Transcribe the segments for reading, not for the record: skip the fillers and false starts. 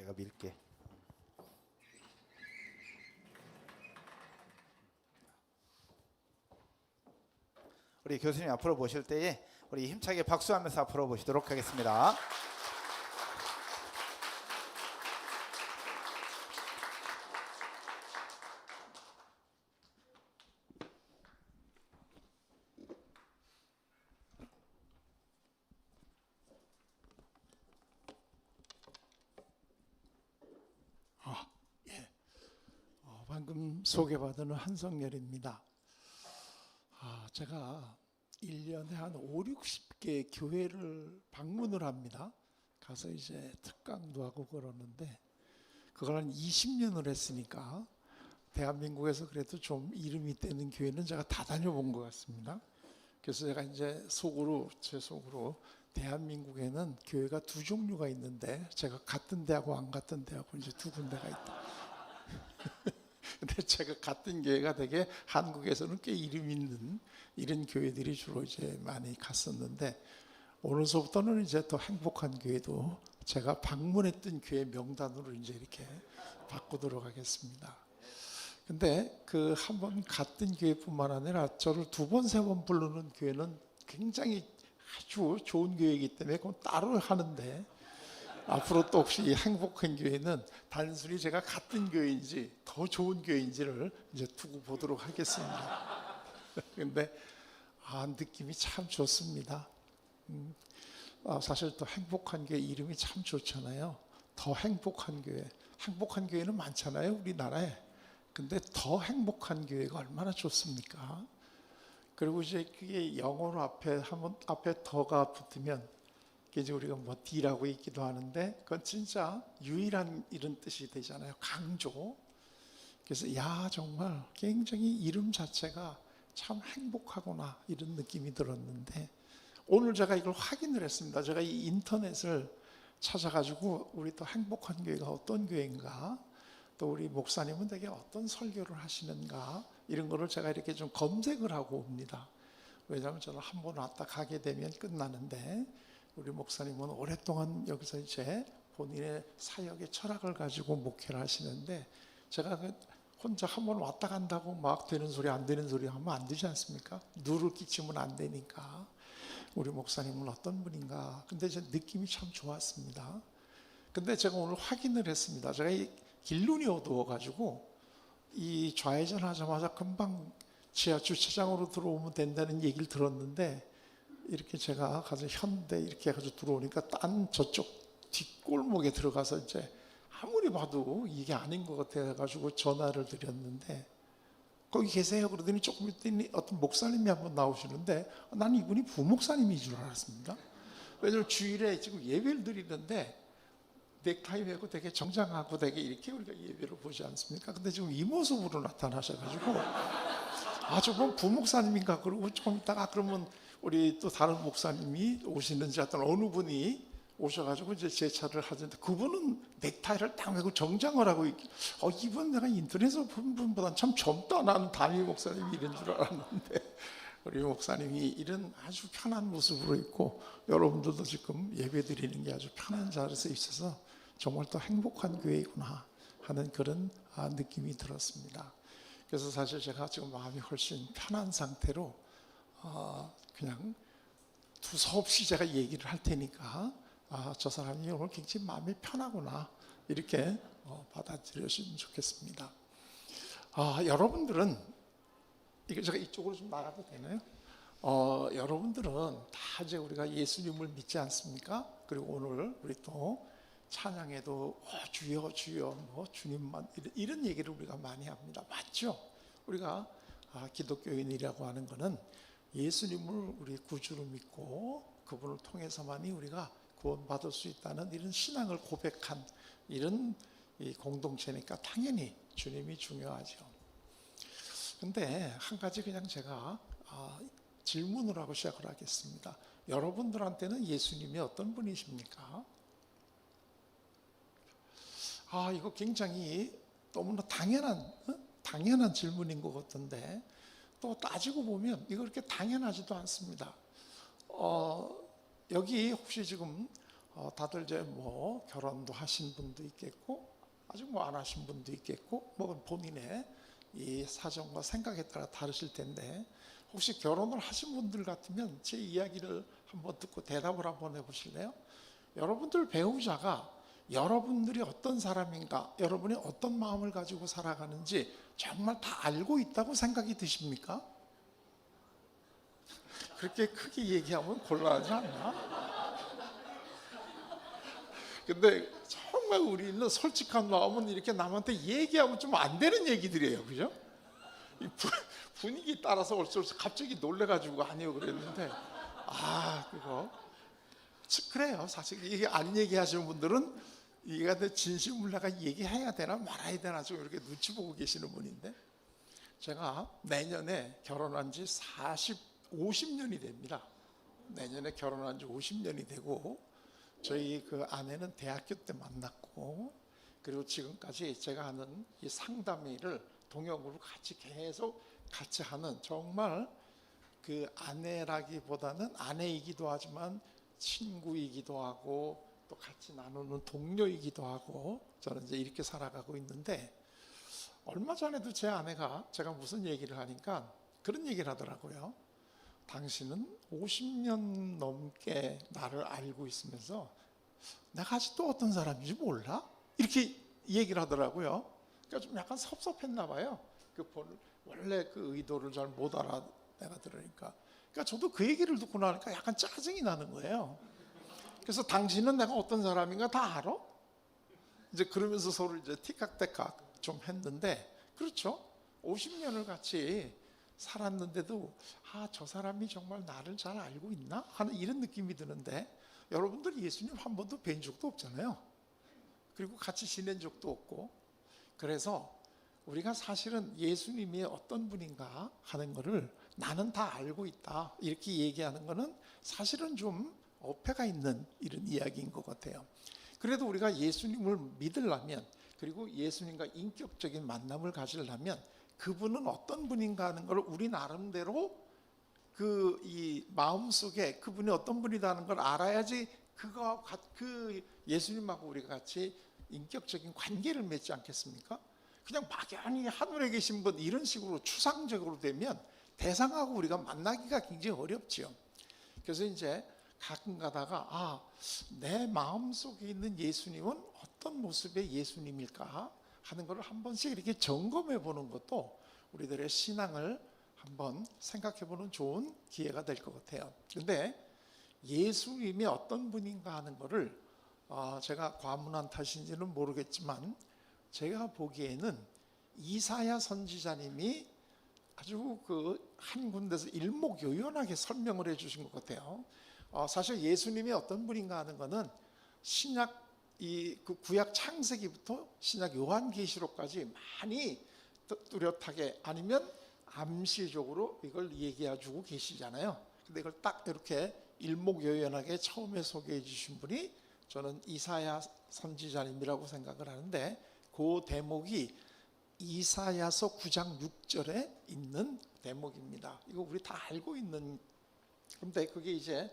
내가 밀게. 우리 교수님 앞으로 보실 때에 우리 힘차게 박수하면서 앞으로 보시도록 하겠습니다. 방금 소개받은 한성열입니다. 제가 1년에 한 5, 60개 교회를 방문을 합니다. 가서 이제 특강도 하고 그러는데 그걸 한 20년을 했으니까 대한민국에서 그래도 좀 이름이 되는 교회는 제가 다 다녀본 것 같습니다. 그래서 제가 이제 제 속으로 대한민국에는 교회가 두 종류가 있는데 제가 같은 대하고 안 같은 대하고 이제 두 군데가 있다. 근데 제가 같은 교회가 되게 한국에서는 꽤 이름 있는 이런 교회들이 주로 이제 많이 갔었는데 오늘서부터는 이제 더 행복한 교회도 제가 방문했던 교회 명단으로 이제 이렇게 바꾸도록 하겠습니다. 근데 그 한 번 갔던 교회뿐만 아니라 저를 두 번, 세 번 부르는 교회는 굉장히 아주 좋은 교회이기 때문에 그건 따로 하는데 앞으로 또 혹시 행복한 교회는 단순히 제가 같은 교회인지 더 좋은 교회인지를 이제 두고 보도록 하겠습니다. 근데 느낌이 참 좋습니다. 사실 또 행복한 교회 이름이 참 좋잖아요. 더 행복한 교회. 행복한 교회는 많잖아요, 우리나라에. 근데 더 행복한 교회가 얼마나 좋습니까? 그리고 이제 그게 영어로 앞에 더가 붙으면 이제 우리가 뭐 D라고 있기도 하는데 그건 진짜 유일한 이런 뜻이 되잖아요. 강조. 그래서 정말 굉장히 이름 자체가 참 행복하구나 이런 느낌이 들었는데 오늘 제가 이걸 확인을 했습니다. 제가 이 인터넷을 찾아가지고 우리 또 행복한 교회가 어떤 교회인가 또 우리 목사님은 되게 어떤 설교를 하시는가 이런 거를 제가 이렇게 좀 검색을 하고 옵니다. 왜냐하면 저는 한 번 왔다 가게 되면 끝나는데 우리 목사님은 오랫동안 여기서 이제 본인의 사역의 철학을 가지고 목회를 하시는데 제가 혼자 한 번 왔다 간다고 막 되는 소리 안 되는 소리 하면 안 되지 않습니까? 누를 끼치면 안 되니까. 우리 목사님은 어떤 분인가. 근데 제 느낌이 참 좋았습니다. 근데 제가 오늘 확인을 했습니다. 제가 이 길눈이 어두워가지고 이 좌회전 하자마자 금방 지하 주차장으로 들어오면 된다는 얘기를 들었는데 이렇게 제가 가서 현대 이렇게 해가지고 들어오니까 딴 저쪽 뒷골목에 들어가서 이제 아무리 봐도 이게 아닌 것 같아가지고 전화를 드렸는데 거기 계세요? 그러더니 조금 있더니 어떤 목사님이 한번 나오시는데 나는 이분이 부목사님인 줄 알았습니다. 왜냐면 주일에 지금 예배를 드리는데 넥타이 메고 되게 정장하고 되게 이렇게 우리가 예배를 보지 않습니까? 근데 지금 이 모습으로 나타나셔가지고 저분 부목사님인가 그러고 조금 있다가 그러면 우리 또 다른 목사님이 오시는지 하여튼 어느 분이 오셔가지고 이제 제 차를 하던데 그분은 넥타이를 딱 메고 정장을 하고 이분 내가 인터넷에서 본 분보다는 참 젊다 나는 담임 목사님이 이런 줄 알았는데 우리 목사님이 이런 아주 편한 모습으로 있고 여러분들도 지금 예배 드리는 게 아주 편한 자리에서 있어서 정말 또 행복한 교회구나 하는 그런 느낌이 들었습니다. 그래서 사실 제가 지금 마음이 훨씬 편한 상태로 그냥 두서없이 제가 얘기를 할 테니까 저 사람이 오늘 굉장히 마음이 편하구나 이렇게 받아들여주시면 좋겠습니다. 여러분들은 이게 제가 이쪽으로 좀 나가도 되나요? 여러분들은 다 이제 우리가 예수님을 믿지 않습니까? 그리고 오늘 우리 또 찬양에도 주여 주여 뭐 주님만 이런 얘기를 우리가 많이 합니다. 맞죠? 우리가 기독교인이라고 하는 것은 예수님을 우리 구주로 믿고 그분을 통해서만이 우리가 구원받을 수 있다는 이런 신앙을 고백한 이런 이 공동체니까 당연히 주님이 중요하죠. 근데 한 가지 그냥 제가 질문을 하고 시작을 하겠습니다. 여러분들한테는 예수님이 어떤 분이십니까? 이거 굉장히 너무나 당연한 질문인 것 같은데 또 따지고 보면 이거 그렇게 당연하지도 않습니다. 여기 혹시 지금 다들 이제 뭐 결혼도 하신 분도 있겠고 아직 뭐 안 하신 분도 있겠고 뭐 본인의 이 사정과 생각에 따라 다르실 텐데 혹시 결혼을 하신 분들 같으면 제 이야기를 한번 듣고 대답을 한번 해보실래요? 여러분들 배우자가 여러분들이 어떤 사람인가, 여러분이 어떤 마음을 가지고 살아가는지 정말 다 알고 있다고 생각이 드십니까? 그렇게 크게 얘기하면 곤란하지 않나? 근데 정말 우리는 솔직한 마음은 이렇게 남한테 얘기하면 좀 안 되는 얘기들이에요, 그죠? 이 분위기 따라서 어쩔 수 갑자기 놀래가지고 아니요 그랬는데 그거 그래요. 사실 이게 안 얘기하시는 분들은 이게 내 진심을 내가 얘기해야 되나 말아야 되나 좀 이렇게 눈치 보고 계시는 분인데 제가 내년에 결혼한 지 50년이 됩니다. 내년에 결혼한 지 50년이 되고 저희 그 아내는 대학교 때 만났고 그리고 지금까지 제가 하는 이 상담 일을 동역으로 계속 같이 하는 정말 그 아내라기보다는 아내이기도 하지만 친구이기도 하고 또 같이 나누는 동료이기도 하고 저는 이제 이렇게 살아가고 있는데 얼마 전에도 제 아내가 제가 무슨 얘기를 하니까 그런 얘기를 하더라고요. 당신은 50년 넘게 나를 알고 있으면서 내가 아직도 어떤 사람인지 몰라? 이렇게 얘기를 하더라고요. 그러니까 좀 약간 섭섭했나 봐요. 원래 그 의도를 잘 못 알아 내가 들으니까. 그러니까 저도 그 얘기를 듣고 나니까 약간 짜증이 나는 거예요. 그래서 당신은 내가 어떤 사람인가 다 알아? 이제 그러면서 서로 이제 티깍태깍 좀 했는데 그렇죠. 50년을 같이 살았는데도 저 사람이 정말 나를 잘 알고 있나? 하는 이런 느낌이 드는데 여러분들 예수님 한 번도 뵌 적도 없잖아요. 그리고 같이 지낸 적도 없고 그래서 우리가 사실은 예수님이 어떤 분인가 하는 거를 나는 다 알고 있다 이렇게 얘기하는 거는 사실은 좀 어폐가 있는 이런 이야기인 것 같아요. 그래도 우리가 예수님을 믿으려면 그리고 예수님과 인격적인 만남을 가지려면 그분은 어떤 분인가 하는 걸 우리 나름대로 이 마음속에 그분이 어떤 분이라는 걸 알아야지 그 예수님하고 우리가 같이 인격적인 관계를 맺지 않겠습니까? 그냥 막연히 하늘에 계신 분 이런 식으로 추상적으로 되면 대상하고 우리가 만나기가 굉장히 어렵지요. 그래서 이제 가끔 가다가 내 마음속에 있는 예수님은 어떤 모습의 예수님일까 하는 것을 한 번씩 이렇게 점검해 보는 것도 우리들의 신앙을 한번 생각해 보는 좋은 기회가 될 것 같아요. 근데 예수님이 어떤 분인가 하는 것을 제가 과문한 탓인지는 모르겠지만 제가 보기에는 이사야 선지자님이 아주 한 군데서 일목요연하게 설명을 해 주신 것 같아요. 사실 예수님이 어떤 분인가 하는 것은 신약 그 구약 창세기부터 신약 요한계시록까지 많이 뚜렷하게 아니면 암시적으로 이걸 얘기해 주고 계시잖아요. 근데 이걸 딱 이렇게 일목요연하게 처음에 소개해 주신 분이 저는 이사야 선지자님이라고 생각을 하는데 그 대목이 이사야서 9장 6절에 있는 대목입니다. 이거 우리 다 알고 있는 근데 그게 이제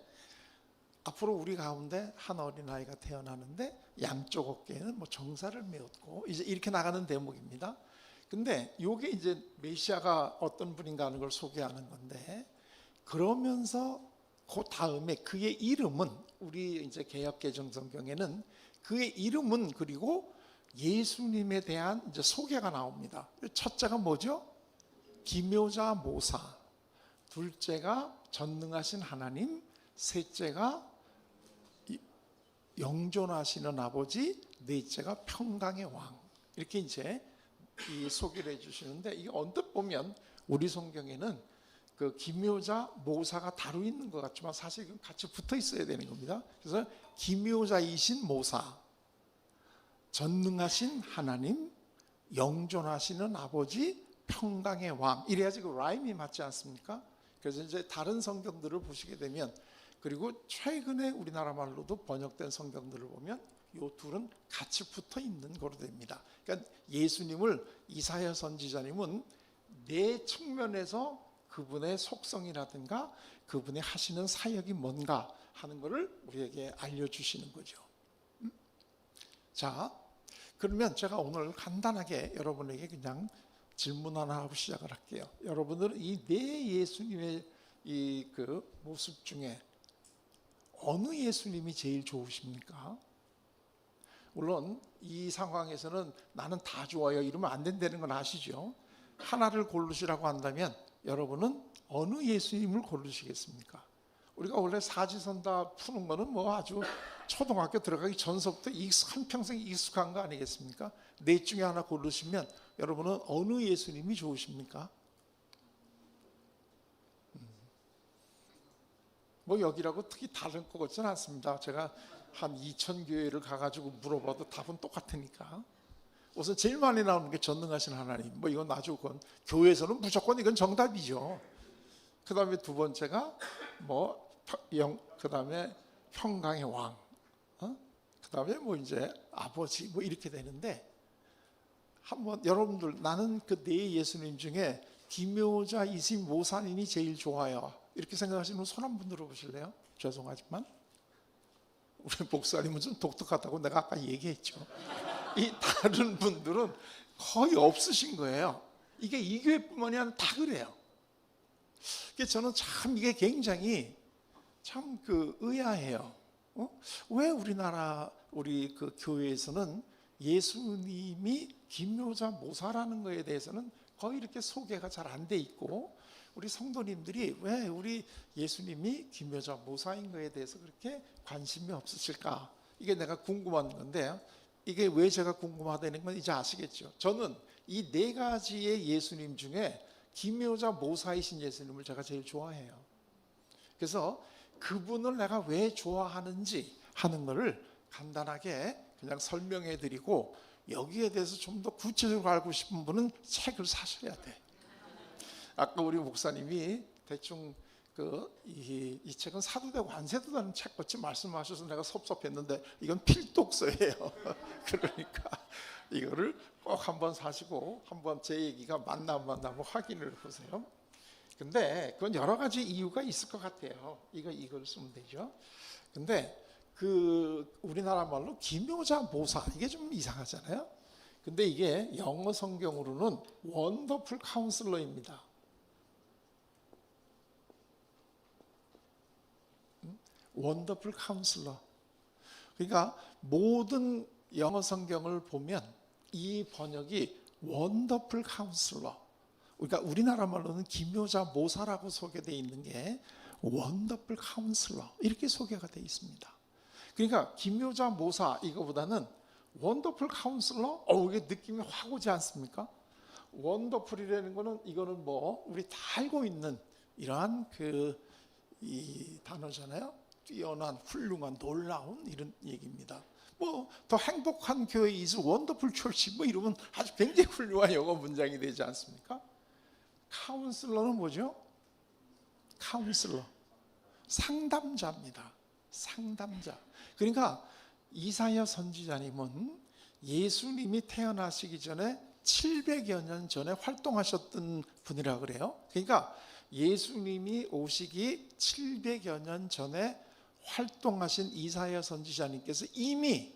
앞으로 우리 가운데 한 어린아이가 태어나는데 양쪽 어깨에는 뭐 정사를 메었고 이제 이렇게 나가는 대목입니다. 근데 이게 이제 메시아가 어떤 분인가 하는 걸 소개하는 건데 그러면서 그 다음에 그의 이름은 우리 이제 개역개정 성경에는 그의 이름은 그리고 예수님에 대한 이제 소개가 나옵니다. 첫째가 뭐죠? 기묘자 모사, 둘째가 전능하신 하나님, 셋째가 영존하시는 아버지, 넷째가 평강의 왕. 이렇게 이제 이 소개를 해주시는데 이게 언뜻 보면 우리 성경에는 그 기묘자 모사가 다루 있는 것 같지만 사실 이건 같이 붙어 있어야 되는 겁니다. 그래서 기묘자이신 모사, 전능하신 하나님, 영존하시는 아버지, 평강의 왕. 이래야지 그 라임이 맞지 않습니까? 그래서 이제 다른 성경들을 보시게 되면 그리고 최근에 우리나라 말로도 번역된 성경들을 보면 이 둘은 같이 붙어 있는 거로 됩니다. 그러니까 예수님을 이사야 선지자님은 네 측면에서 그분의 속성이라든가 그분이 하시는 사역이 뭔가 하는 것을 우리에게 알려주시는 거죠. 자, 그러면 제가 오늘 간단하게 여러분에게 그냥 질문 하나 하고 시작을 할게요. 여러분들은 이 네 예수님의 이 그 모습 중에 어느 예수님이 제일 좋으십니까? 물론 이 상황에서는 나는 다 좋아요 이러면 안 된다는 건 아시죠? 하나를 고르시라고 한다면 여러분은 어느 예수님을 고르시겠습니까? 우리가 원래 사지선다 푸는 거는 뭐 아주 초등학교 들어가기 전서부터 한평생 익숙한 거 아니겠습니까? 넷 중에 하나 고르시면 여러분은 어느 예수님이 좋으십니까? 뭐 여기라고 특히 다른 것 같지는 않습니다. 제가 한 2,000 교회를 가가지고 물어봐도 답은 똑같으니까. 우선 제일 많이 나오는 게 전능하신 하나님. 뭐 이건 아주 교회에서는 무조건 이건 정답이죠. 그 다음에 두 번째가 그 다음에 평강의 왕. 그 다음에 뭐 이제 아버지 뭐 이렇게 되는데 한번 여러분들 나는 그 네 예수님 중에 기묘자 이심 모사님이 제일 좋아요. 이렇게 생각하시는 분 손 한번 들어보실래요? 죄송하지만 우리 목사님은 좀 독특하다고 내가 아까 얘기했죠. 이 다른 분들은 거의 없으신 거예요. 이게 이 교회뿐만이 아니라 다 그래요. 그래서 저는 참 이게 굉장히 참 의아해요. 왜 우리나라 우리 그 교회에서는 예수님이 김묘자 모사라는 거에 대해서는 거의 이렇게 소개가 잘 안 돼 있고 우리 성도님들이 왜 우리 예수님이 김묘자 모사인 거에 대해서 그렇게 관심이 없으실까? 이게 내가 궁금한 건데 이게 왜 제가 궁금하다는 건 이제 아시겠죠? 저는 이 네 가지의 예수님 중에 김묘자 모사이신 예수님을 제가 제일 좋아해요. 그래서 그분을 내가 왜 좋아하는지 하는 것을 간단하게 그냥 설명해 드리고 여기에 대해서 좀 더 구체적으로 알고 싶은 분은 책을 사셔야 돼. 아까 우리 목사님이 대충 이 책은 사도 되고 안 사도 되는 책 같이 말씀하셔서 내가 섭섭했는데 이건 필독서예요. 그러니까 이거를 꼭 한번 사시고 한번 제 얘기가 맞나 안 맞나 한번 확인을 보세요. 근데 그건 여러 가지 이유가 있을 것 같아요. 이걸 쓰면 되죠. 근데 우리나라 말로 기묘자 모사 이게 좀 이상하잖아요. 근데 이게 영어 성경으로는 원더풀 카운슬러입니다. 원더풀 카운슬러. 그러니까 모든 영어 성경을 보면 이 번역이 원더풀 카운슬러. 그러니까 우리나라 말로는 기묘자 모사라고 소개되어 있는 게 원더풀 카운슬러 이렇게 소개가 되어 있습니다. 그러니까 기묘자 모사 이거보다는 원더풀 카운슬러 이게 느낌이 확 오지 않습니까? 원더풀이라는 거는 이거는 우리 다 알고 있는 이러한 이 단어잖아요. 뛰어난 훌륭한 놀라운 이런 얘기입니다. 더 행복한 교회 is wonderful church 이러면 아주 굉장히 훌륭한 영어 문장이 되지 않습니까? 카운슬러는 뭐죠? 카운슬러 상담자입니다. 상담자. 그러니까 이사야 선지자님은 예수님이 태어나시기 전에 700여 년 전에 활동하셨던 분이라 그래요. 그러니까 예수님이 오시기 700여 년 전에 활동하신 이사야 선지자님께서 이미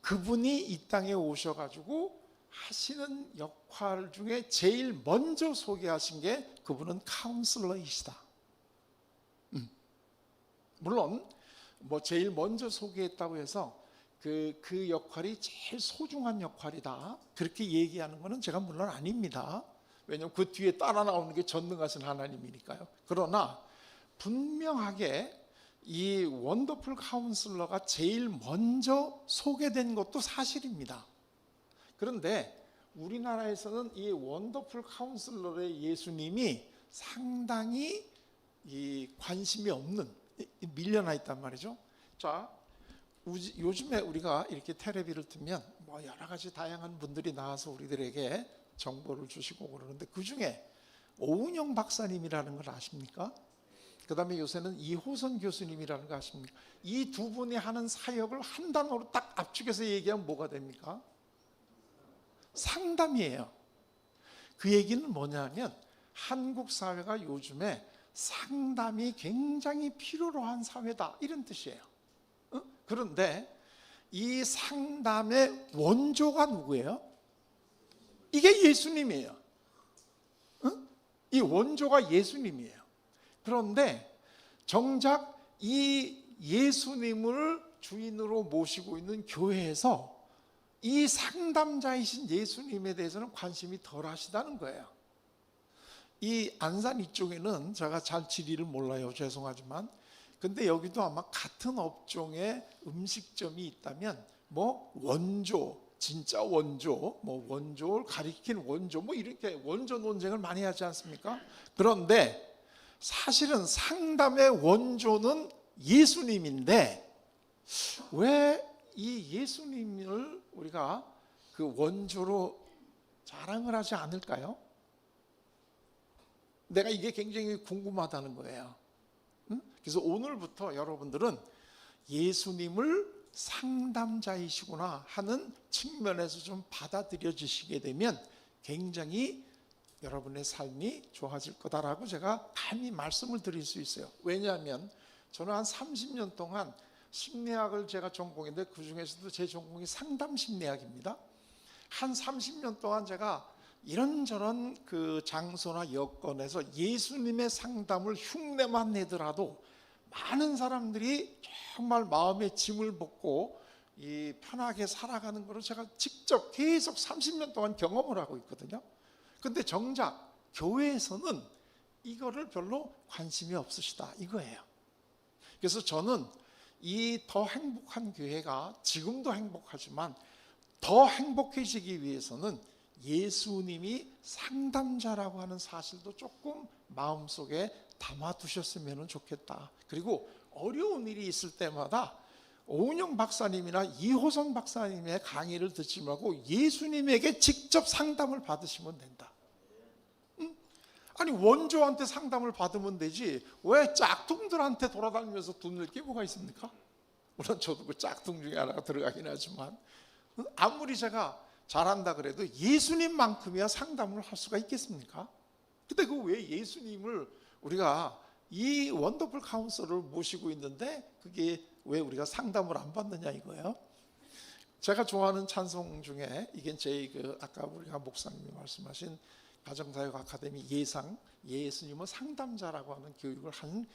그분이 이 땅에 오셔가지고 하시는 역할 중에 제일 먼저 소개하신 게 그분은 카운슬러이시다. 물론 제일 먼저 소개했다고 해서 그 역할이 제일 소중한 역할이다 그렇게 얘기하는 것은 제가 물론 아닙니다. 왜냐하면 그 뒤에 따라 나오는 게 전능하신 하나님이니까요. 그러나 분명하게 이 원더풀 카운슬러가 제일 먼저 소개된 것도 사실입니다. 그런데 우리나라에서는 이 원더풀 카운슬러의 예수님이 상당히 이 관심이 없는 밀려나 있단 말이죠. 자, 요즘에 우리가 이렇게 텔레비를 틀면 여러 가지 다양한 분들이 나와서 우리들에게 정보를 주시고 그러는데 그 중에 오은영 박사님이라는 걸 아십니까? 그 다음에 요새는 이호선 교수님이라는 거 아십니까? 이 두 분이 하는 사역을 한 단어로 딱 압축해서 얘기하면 뭐가 됩니까? 상담이에요. 그 얘기는 뭐냐면 한국 사회가 요즘에 상담이 굉장히 필요로 한 사회다, 이런 뜻이에요. 그런데 이 상담의 원조가 누구예요? 이게 예수님이에요. 이 원조가 예수님이에요. 그런데 정작 이 예수님을 주인으로 모시고 있는 교회에서 이 상담자이신 예수님에 대해서는 관심이 덜 하시다는 거예요. 이 안산 이쪽에는 제가 잘 지리를 몰라요, 죄송하지만. 근데 여기도 아마 같은 업종의 음식점이 있다면 뭐 원조, 진짜 원조, 뭐 원조를 가리킨 원조, 뭐 이렇게 원조 논쟁을 많이 하지 않습니까? 그런데 사실은 상담의 원조는 예수님인데 왜 이 예수님을 우리가 그 원조로 자랑을 하지 않을까요? 내가 이게 굉장히 궁금하다는 거예요. 그래서 오늘부터 여러분들은 예수님을 상담자이시구나 하는 측면에서 좀 받아들여 주시게 되면 굉장히 여러분의 삶이 좋아질 거다라고 제가 감히 말씀을 드릴 수 있어요. 왜냐하면 저는 한 30년 동안 심리학을 제가 전공했는데 그 중에서도 제 전공이 상담 심리학입니다. 한 30년 동안 제가 이런저런 그 장소나 여건에서 예수님의 상담을 흉내만 내더라도 많은 사람들이 정말 마음의 짐을 벗고 이 편하게 살아가는 것을 제가 직접 계속 30년 동안 경험을 하고 있거든요. 근데 정작 교회에서는 이거를 별로 관심이 없으시다, 이거예요. 그래서 저는 이 더 행복한 교회가 지금도 행복하지만 더 행복해지기 위해서는 예수님이 상담자라고 하는 사실도 조금 마음속에 담아두셨으면 좋겠다. 그리고 어려운 일이 있을 때마다 오은영 박사님이나 이호선 박사님의 강의를 듣지 말고 예수님에게 직접 상담을 받으시면 된다. 아니 원조한테 상담을 받으면 되지 왜 짝퉁들한테 돌아다니면서 돈을 끼고가 있습니까? 물론 저도 그 짝퉁 중에 하나가 들어가긴 하지만 아무리 제가 잘한다 그래도 예수님만큼이야 상담을 할 수가 있겠습니까? 근데 그 왜 예수님을 우리가 이 원더풀 카운슬을 모시고 있는데 그게 왜 우리가 상담을 안 받느냐 이거예요. 제가 좋아하는 찬송 중에 이게 제 그 아까 우리가 목사님이 말씀하신 가정사역 아카데미 예상 예수님은 상담자라고 하는 교육을 한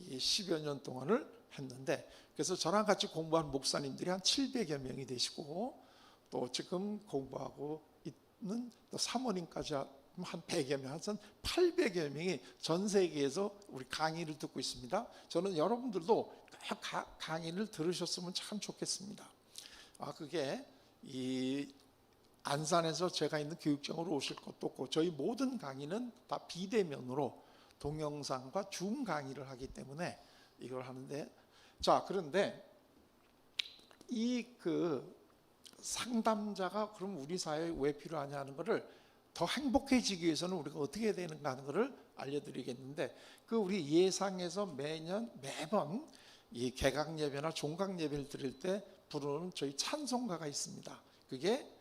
10여 년 동안을 했는데 그래서 저랑 같이 공부한 목사님들이 한 700여 명이 되시고 또 지금 공부하고 있는 또 사모님까지 한 100여 명, 한 800여 명이 전 세계에서 우리 강의를 듣고 있습니다. 저는 여러분들도 강의를 들으셨으면 참 좋겠습니다. 그게 이 안산에서 제가 있는 교육장으로 오실 것도 없고 저희 모든 강의는 다 비대면으로 동영상과 줌 강의를 하기 때문에 이걸 하는데 자 그런데 이 그 상담자가 그럼 우리 사회에 왜 필요하냐 하는 것을 더 행복해지기 위해서는 우리가 어떻게 해야 되는가 하는 것을 알려드리겠는데 그 우리 예상에서 매번 이 개강 예배나 종강 예배를 드릴 때 부르는 저희 찬송가가 있습니다. 그게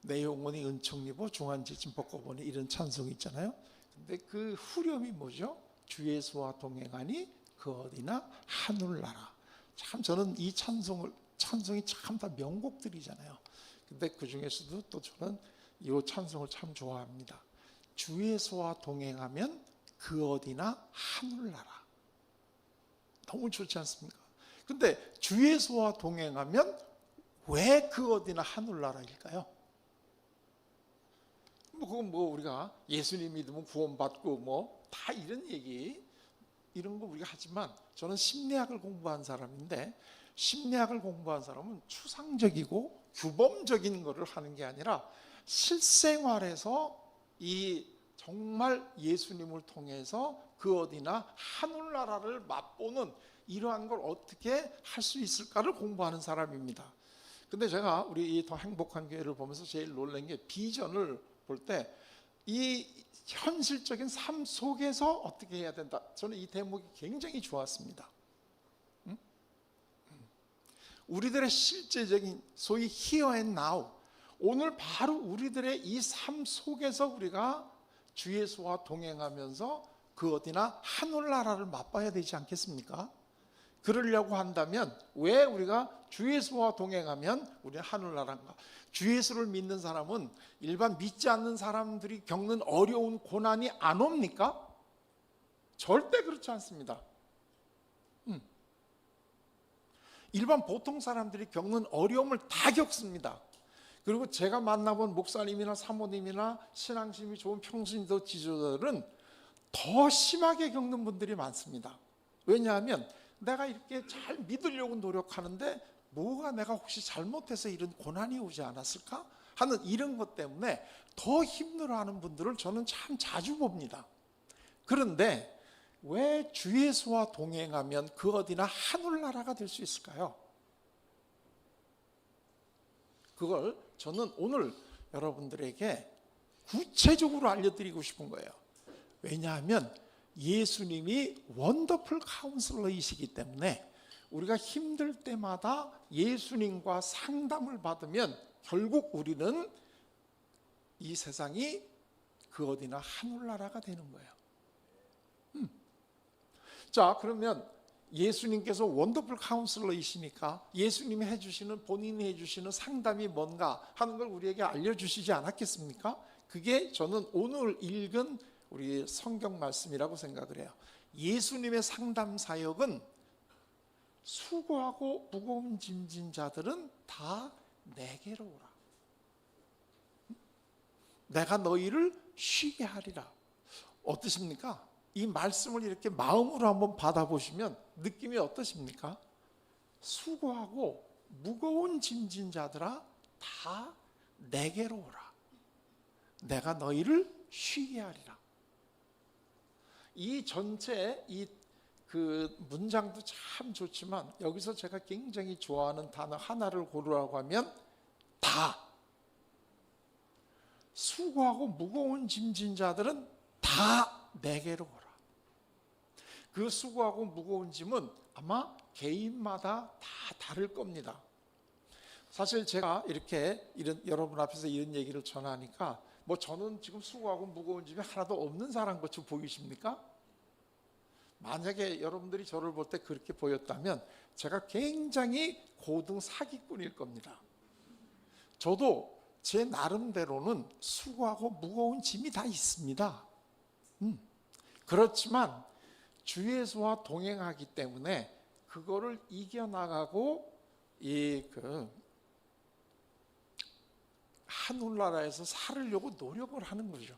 내 영혼이 은총 입어 중한지짐 벗고보니 이런 찬송이 있잖아요. 근데 그 후렴이 뭐죠? 주 예수와 동행하니 그 어디나 하늘나라. 참 저는 이 찬송이 참 다 명곡들이잖아요. 근데 그 중에서도 또 저는 이 찬송을 참 좋아합니다. 주 예수와 동행하면 그 어디나 하늘나라. 너무 좋지 않습니까? 근데 주 예수와 동행하면 왜 그 어디나 하늘나라일까요? 그건 뭐 우리가 예수님 믿으면 구원받고 뭐 다 이런 얘기 이런 거 우리가 하지만 저는 심리학을 공부한 사람인데 심리학을 공부한 사람은 추상적이고 규범적인 거를 하는 게 아니라 실생활에서 이 정말 예수님을 통해서 그 어디나 하늘나라를 맛보는 이러한 걸 어떻게 할 수 있을까를 공부하는 사람입니다. 근데 제가 우리 이 더 행복한 교회를 보면서 제일 놀란 게 비전을 볼 때 이 현실적인 삶 속에서 어떻게 해야 된다. 저는 이 대목이 굉장히 좋았습니다. 우리들의 실제적인 소위 here and now 오늘 바로 우리들의 이 삶 속에서 우리가 주 예수와 동행하면서 그 어디나 하늘나라를 맛봐야 되지 않겠습니까? 그러려고 한다면 왜 우리가 주 예수와 동행하면 우리는 하늘나라인가? 주 예수를 믿는 사람은 일반 믿지 않는 사람들이 겪는 어려운 고난이 안 옵니까? 절대 그렇지 않습니다. 일반 보통 사람들이 겪는 어려움을 다 겪습니다. 그리고 제가 만나본 목사님이나 사모님이나 신앙심이 좋은 평신도 지도자들은 더 심하게 겪는 분들이 많습니다. 왜냐하면 내가 이렇게 잘 믿으려고 노력하는데 뭐가 내가 혹시 잘못해서 이런 고난이 오지 않았을까 하는 이런 것 때문에 더 힘들어하는 분들을 저는 참 자주 봅니다. 그런데 왜 주 예수와 동행하면 그 어디나 하늘나라가 될 수 있을까요? 그걸 저는 오늘 여러분들에게 구체적으로 알려드리고 싶은 거예요. 왜냐하면 예수님이 원더풀 카운슬러이시기 때문에 우리가 힘들 때마다 예수님과 상담을 받으면 결국 우리는 이 세상이 그 어디나 하늘나라가 되는 거예요. 자, 그러면 예수님께서 원더풀 카운슬러이시니까 예수님이 해주시는, 본인이 해주시는 상담이 뭔가 하는 걸 우리에게 알려주시지 않았겠습니까? 그게 저는 오늘 읽은 우리 성경 말씀이라고 생각을 해요. 예수님의 상담 사역은 수고하고 무거운 짐진 자들은 다 내게로 오라. 내가 너희를 쉬게 하리라. 어떠십니까? 이 말씀을 이렇게 마음으로 한번 받아보시면 느낌이 어떠십니까? 수고하고 무거운 짐진 자들아 다 내게로 오라. 내가 너희를 쉬게 하리라. 이 전체 그 문장도 참 좋지만 여기서 제가 굉장히 좋아하는 단어 하나를 고르라고 하면 다. 수고하고 무거운 짐진 자들은 다 내게로 오라. 그 수고하고 무거운 짐은 아마 개인마다 다 다를 겁니다. 사실 제가 이렇게 여러분 앞에서 이런 얘기를 전하니까 뭐 저는 지금 수고하고 무거운 짐이 하나도 없는 사람 같이 보이십니까? 만약에 여러분들이 저를 볼 때 그렇게 보였다면 제가 굉장히 고등 사기꾼일 겁니다. 저도 제 나름대로는 수고하고 무거운 짐이 다 있습니다. 그렇지만 주 예수와 동행하기 때문에 그거를 이겨나가고 하늘나라에서 살으려고 노력을 하는 거죠.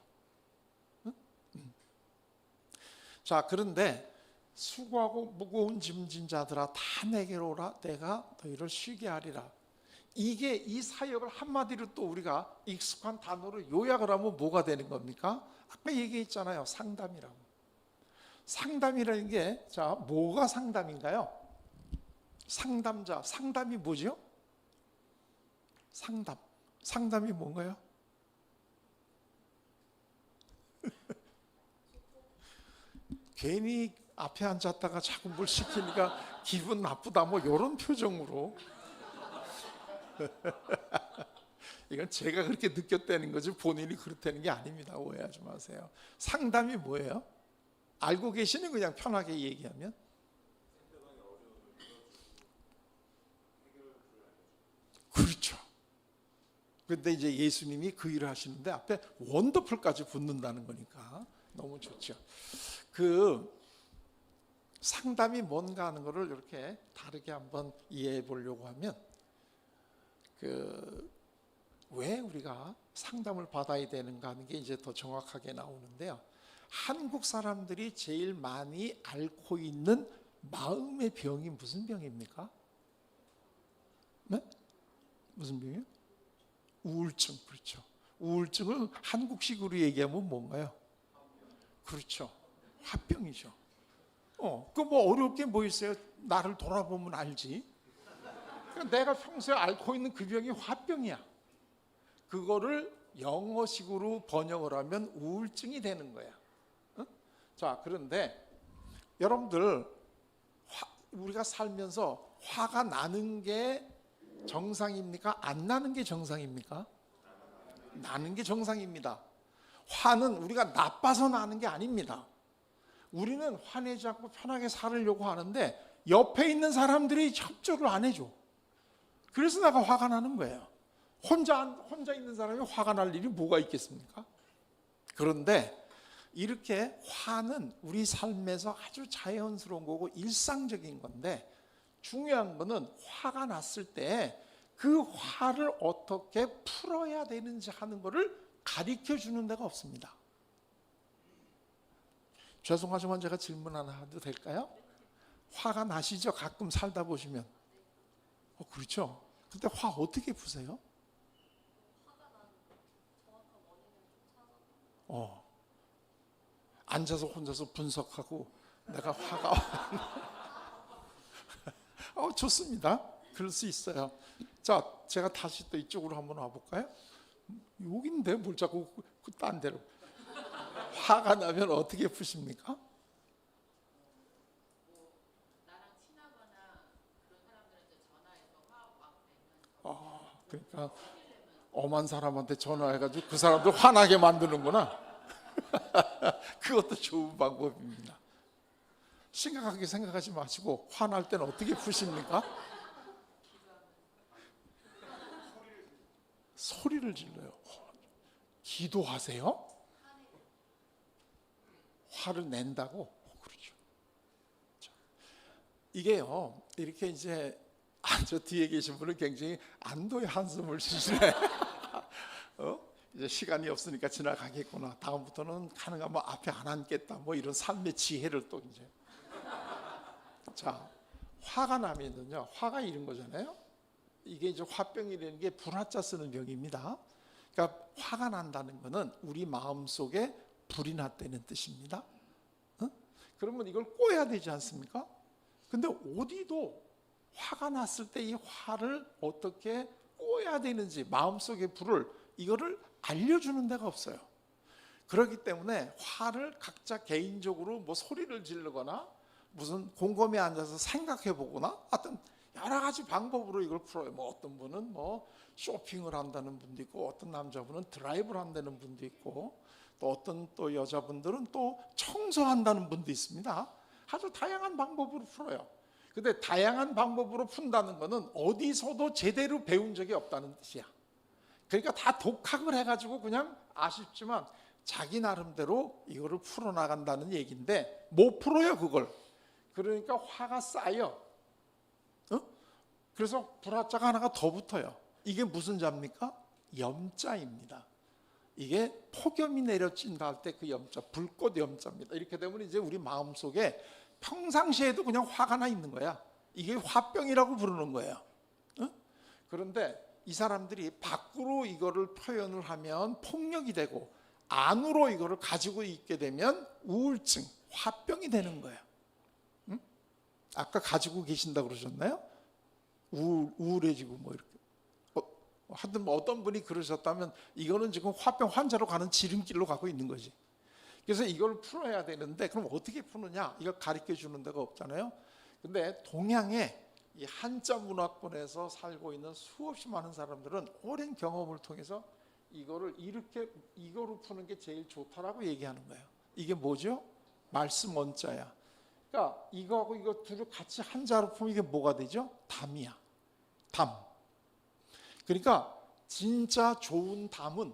자, 그런데 수고하고 무거운 짐진 자들아 다 내게로 오라. 내가 너희를 쉬게 하리라. 이게 이 사역을 한마디로 또 우리가 익숙한 단어로 요약을 하면 뭐가 되는 겁니까? 아까 얘기했잖아요. 상담이라고. 상담이라는 게, 자, 뭐가 상담인가요? 상담자, 상담이 뭐죠? 상담이 뭔가요? 괜히 앞에 앉았다가 자꾸 뭘 시키니까 기분 나쁘다 뭐 이런 표정으로. 이건 제가 그렇게 느꼈다는 거지 본인이 그렇다는 게 아닙니다. 오해하지 마세요. 상담이 뭐예요? 알고 계시는 그냥 편하게 얘기하면 그렇죠. 그런데 이제 예수님이 그 일을 하시는데 앞에 원더풀까지 붙는다는 거니까 너무 좋죠. 그 상담이 뭔가 하는 거를 이렇게 다르게 한번 이해해 보려고 하면 왜 우리가 상담을 받아야 되는가 하는 게 이제 더 정확하게 나오는데요. 한국 사람들이 제일 많이 앓고 있는 마음의 병이 무슨 병입니까? 네? 무슨 병이요? 우울증. 그렇죠. 우울증을 한국식으로 얘기하면 뭔가요? 그렇죠. 화병이죠. 그 뭐 어려울 게 뭐 있어요? 나를 돌아보면 알지. 그러니까 내가 평소에 앓고 있는 그 병이 화병이야. 그거를 영어식으로 번역을 하면 우울증이 되는 거야. 자, 그런데 여러분들 우리가 살면서 화가 나는 게 정상입니까? 안 나는 게 정상입니까? 나는 게 정상입니다. 화는 우리가 나빠서 나는 게 아닙니다. 우리는 화내지 않고 편하게 살으려고 하는데 옆에 있는 사람들이 협조를 안 해줘. 그래서 내가 화가 나는 거예요. 혼자 있는 사람이 화가 날 일이 뭐가 있겠습니까? 그런데 이렇게 화는 우리 삶에서 아주 자연스러운 거고 일상적인 건데, 중요한 거는 화가 났을 때 그 화를 어떻게 풀어야 되는지 하는 것을 가르쳐 주는 데가 없습니다. 죄송하지만 제가 질문 하나 해도 될까요? 화가 나시죠? 가끔 살다 보시면. 그렇죠. 근데 화 어떻게 푸세요? 앉아서 혼자서 분석하고 내가 화가 좋습니다. 그럴 수 있어요. 자, 제가 다시 또 이쪽으로 한번 와볼까요? 여긴데 뭘 자꾸 딴 데로. 화가 나면 어떻게 푸십니까? 그러니까 엄한 사람한테 전화해가지고 그 사람들 화나게 만드는구나. 그것도 좋은 방법입니다. 심각하게 생각하지 마시고 화날 때는 어떻게 푸십니까? 소리를 질러요. 기도하세요? 화를 낸다고? 그렇죠. 자, 이게요, 이렇게 이제 저 뒤에 계신 분은 굉장히 안도의 한숨을 쉬시네. 이제 시간이 없으니까 지나가겠구나. 다음부터는 가능하면 앞에 안 앉겠다. 뭐 이런 삶의 지혜를 또 이제. 자, 화가 나면은요, 화가 이런 거잖아요. 이게 이제 화병이라는 게 불화자 쓰는 병입니다. 그러니까 화가 난다는 거는 우리 마음 속에 불이 났다는 뜻입니다. 그러면 이걸 꼬야 되지 않습니까? 근데 어디도 화가 났을 때 이 화를 어떻게 꼬야 되는지, 마음속의 불을 이거를 알려주는 데가 없어요. 그렇기 때문에 화를 각자 개인적으로 뭐 소리를 지르거나 무슨 곰곰이 앉아서 생각해 보거나 어떤 여러 가지 방법으로 이걸 풀어요. 뭐 어떤 분은 뭐 쇼핑을 한다는 분도 있고, 어떤 남자분은 드라이브를 한다는 분도 있고, 또 어떤 또 여자분들은 또 청소한다는 분도 있습니다. 아주 다양한 방법으로 풀어요. 근데 다양한 방법으로 푼다는 것은 어디서도 제대로 배운 적이 없다는 뜻이야. 그러니까 다 독학을 해가지고 그냥 아쉽지만 자기 나름대로 이거를 풀어나간다는 얘기인데 못 풀어요 그걸. 그러니까 화가 쌓여. 그래서 불화자가 하나가 더 붙어요. 이게 무슨 자입니까? 염자입니다. 이게 폭염이 내려친다 할 때 그 염자, 불꽃 염자입니다. 이렇게 되면 이제 우리 마음속에 평상시에도 그냥 화가 나 있는 거야. 이게 화병이라고 부르는 거예요. 그런데 이 사람들이 밖으로 이거를 표현을 하면 폭력이 되고, 안으로 이거를 가지고 있게 되면 우울증, 화병이 되는 거예요. 아까 가지고 계신다고 그러셨나요? 우울해지고 뭐 이렇게. 하여튼 뭐 어떤 분이 그러셨다면 이거는 지금 화병 환자로 가는 지름길로 가고 있는 거지. 그래서 이걸 풀어야 되는데 그럼 어떻게 푸느냐? 이걸 가르쳐 주는 데가 없잖아요. 근데 동양에 이 한자 문화권에서 살고 있는 수없이 많은 사람들은 오랜 경험을 통해서 이거를 이거로 푸는 게 제일 좋다라고 얘기하는 거예요. 이게 뭐죠? 말씀 원자야. 그러니까 이거하고 이거 둘을 같이 한자로 풀면 이게 뭐가 되죠? 담이야. 담. 그러니까 진짜 좋은 담은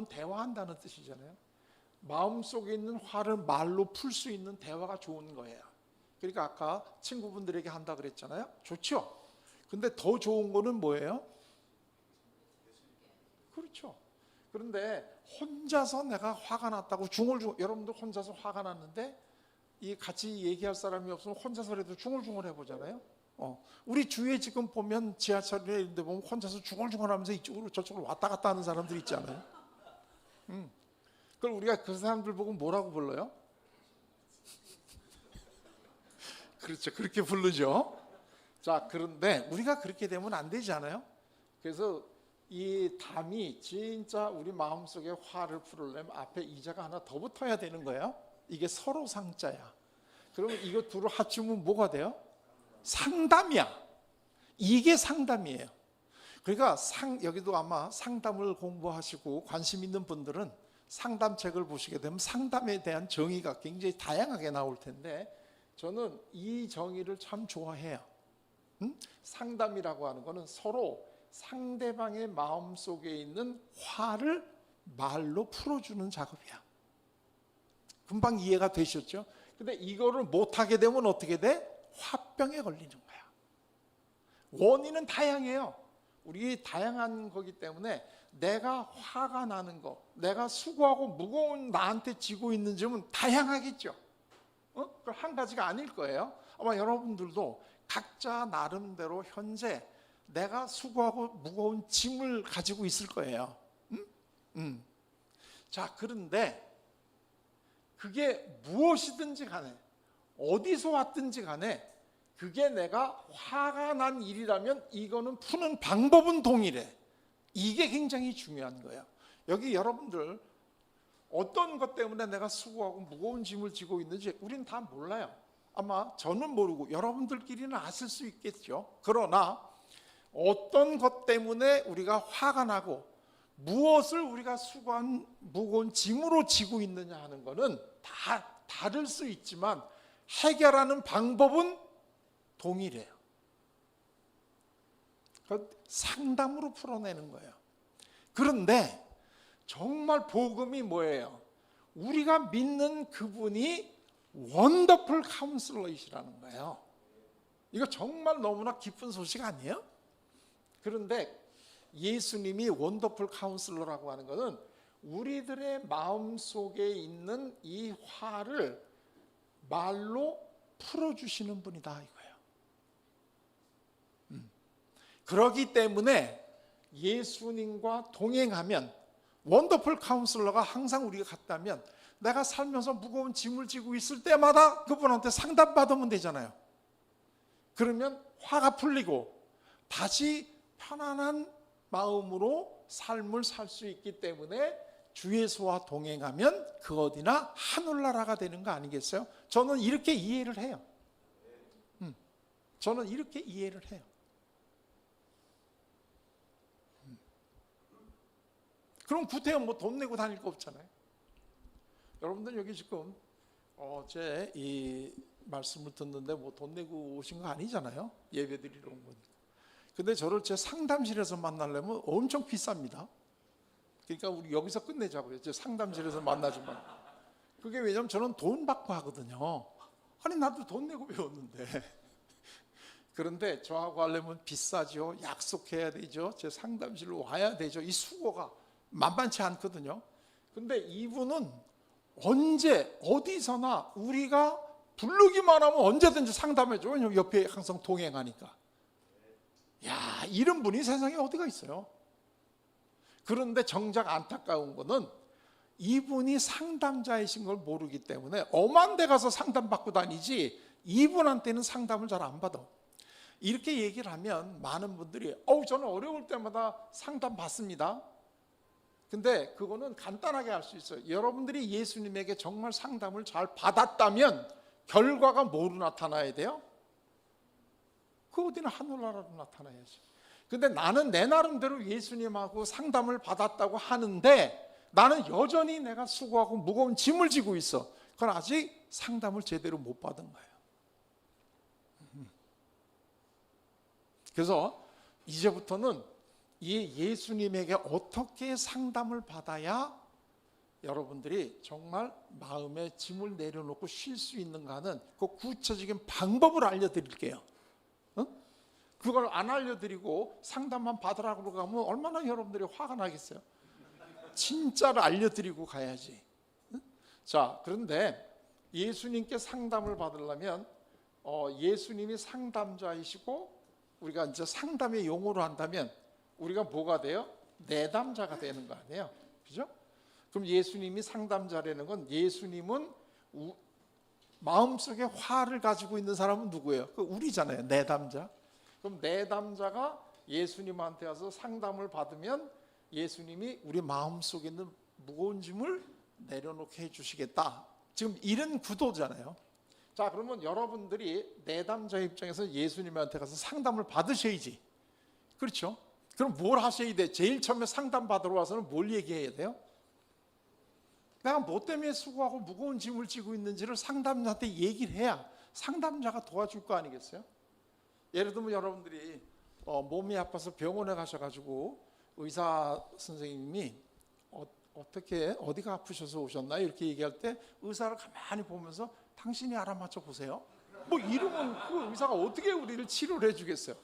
대화한다는 뜻이잖아요. 마음속에 있는 화를 말로 풀 수 있는 대화가 좋은 거예요. 그러니까 아까 친구분들에게 한다 그랬잖아요. 좋죠. 근데 더 좋은 거는 뭐예요? 그렇죠. 그런데 혼자서 내가 화가 났다고 여러분들 혼자서 화가 났는데 이 같이 얘기할 사람이 없으면 혼자서라도 중얼중얼 해보잖아요. 우리 주위에 지금 보면 지하철이나 이런 데 보면 혼자서 중얼중얼하면서 이쪽으로 저쪽으로 왔다 갔다 하는 사람들 있잖아요. 그걸 우리가 그 사람들 보고 뭐라고 불러요? 그렇죠. 그렇게 부르죠. 자, 그런데 우리가 그렇게 되면 안 되지 않아요? 그래서 이 담이 진짜 우리 마음속에 화를 풀으려면 앞에 이자가 하나 더 붙어야 되는 거예요. 이게 서로 상자야. 그러면 이거 둘을 합치면 뭐가 돼요? 상담이야. 이게 상담이에요. 그러니까 여기도 아마 상담을 공부하시고 관심 있는 분들은 상담책을 보시게 되면 상담에 대한 정의가 굉장히 다양하게 나올 텐데 저는 이 정의를 참 좋아해요. 상담이라고 하는 것은 서로 상대방의 마음속에 있는 화를 말로 풀어주는 작업이야. 금방 이해가 되셨죠? 근데 이거를 못하게 되면 어떻게 돼? 화병에 걸리는 거야. 원인은 다양해요. 우리 다양한 거기 때문에 내가 화가 나는 거, 내가 수고하고 무거운 나한테 지고 있는 점은 다양하겠죠. 그 한 가지가 아닐 거예요. 아마 여러분들도 각자 나름대로 현재 내가 수고하고 무거운 짐을 가지고 있을 거예요. 자, 그런데 그게 무엇이든지 간에 어디서 왔든지 간에 그게 내가 화가 난 일이라면 이거는 푸는 방법은 동일해. 이게 굉장히 중요한 거예요. 여기 여러분들 어떤 것 때문에 내가 수고하고 무거운 짐을 지고 있는지 우리는 다 몰라요. 아마 저는 모르고 여러분들끼리는 아실 수 있겠죠. 그러나 어떤 것 때문에 우리가 화가 나고 무엇을 우리가 수고한 무거운 짐으로 지고 있느냐 하는 것은 다 다를 수 있지만 해결하는 방법은 동일해요. 상담으로 풀어내는 거예요. 그런데 정말 복음이 뭐예요? 우리가 믿는 그분이 원더풀 카운슬러이시라는 거예요. 이거 정말 너무나 기쁜 소식 아니에요? 그런데 예수님이 원더풀 카운슬러라고 하는 것은 우리들의 마음속에 있는 이 화를 말로 풀어주시는 분이다 이거예요. 그렇기 때문에 예수님과 동행하면 원더풀 카운슬러가 항상 우리가 갔다면 내가 살면서 무거운 짐을 지고 있을 때마다 그분한테 상담받으면 되잖아요. 그러면 화가 풀리고 다시 편안한 마음으로 삶을 살 수 있기 때문에 주 예수와 동행하면 그 어디나 하늘나라가 되는 거 아니겠어요? 저는 이렇게 이해를 해요. 저는 이렇게 이해를 해요. 그럼 구태여 뭐 돈 내고 다닐 거 없잖아요. 여러분들 여기 지금 제 이 말씀을 듣는데 뭐 돈 내고 오신 거 아니잖아요. 예배 드리러 온 거니까. 근데 저를 제 상담실에서 만나려면 엄청 비쌉니다. 그러니까 우리 여기서 끝내자고요. 제 상담실에서 만나지 마. 그게 왜냐면 저는 돈 받고 하거든요. 아니 나도 돈 내고 배웠는데. 그런데 저하고 하려면 비싸죠. 약속해야 되죠. 제 상담실로 와야 되죠. 이 수고가 만만치 않거든요. 근데 이분은 언제 어디서나 우리가 부르기만 하면 언제든지 상담해줘. 왜냐면 옆에 항상 동행하니까. 야, 이런 분이 세상에 어디가 있어요? 그런데 정작 안타까운 거는 이분이 상담자이신 걸 모르기 때문에 엄한 데 가서 상담받고 다니지 이분한테는 상담을 잘 안 받아. 이렇게 얘기를 하면 많은 분들이 저는 어려울 때마다 상담 받습니다. 근데 그거는 간단하게 할 수 있어요. 여러분들이 예수님에게 정말 상담을 잘 받았다면 결과가 뭐로 나타나야 돼요? 그 어디는 하늘나라로 나타나야지. 근데 나는 내 나름대로 예수님하고 상담을 받았다고 하는데 나는 여전히 내가 수고하고 무거운 짐을 지고 있어. 그건 아직 상담을 제대로 못 받은 거예요. 그래서 이제부터는 이 예수님에게 어떻게 상담을 받아야 여러분들이 정말 마음의 짐을 내려놓고 쉴 수 있는가는 그 구체적인 방법을 알려드릴게요. 그걸 안 알려드리고 상담만 받으라고 가면 얼마나 여러분들이 화가 나겠어요. 진짜를 알려드리고 가야지. 자, 그런데 예수님께 상담을 받으려면 예수님이 상담자이시고 우리가 이제 상담의 용어로 한다면 우리가 뭐가 돼요? 내담자가 되는 거 아니에요? 그죠? 그럼 예수님이 상담자라는 건 예수님은 마음속에 화를 가지고 있는 사람은 누구예요? 그 우리잖아요. 내담자. 그럼 내담자가 예수님한테 와서 상담을 받으면 예수님이 우리 마음속에 있는 무거운 짐을 내려놓게 해주시겠다. 지금 이런 구도잖아요. 자, 그러면 여러분들이 내담자 입장에서 예수님한테 가서 상담을 받으셔야지. 그렇죠? 그럼 뭘 하셔야 돼? 제일 처음에 상담 받으러 와서는 뭘 얘기해야 돼요? 내가 뭐 때문에 수고하고 무거운 짐을 지고 있는지를 상담자한테 얘기를 해야 상담자가 도와줄 거 아니겠어요? 예를 들면 여러분들이 몸이 아파서 병원에 가셔가지고 의사 선생님이 어떻게 어디가 아프셔서 오셨나요? 이렇게 얘기할 때 의사를 가만히 보면서 당신이 알아맞혀 보세요. 뭐 이러면 그 의사가 어떻게 우리를 치료를 해주겠어요?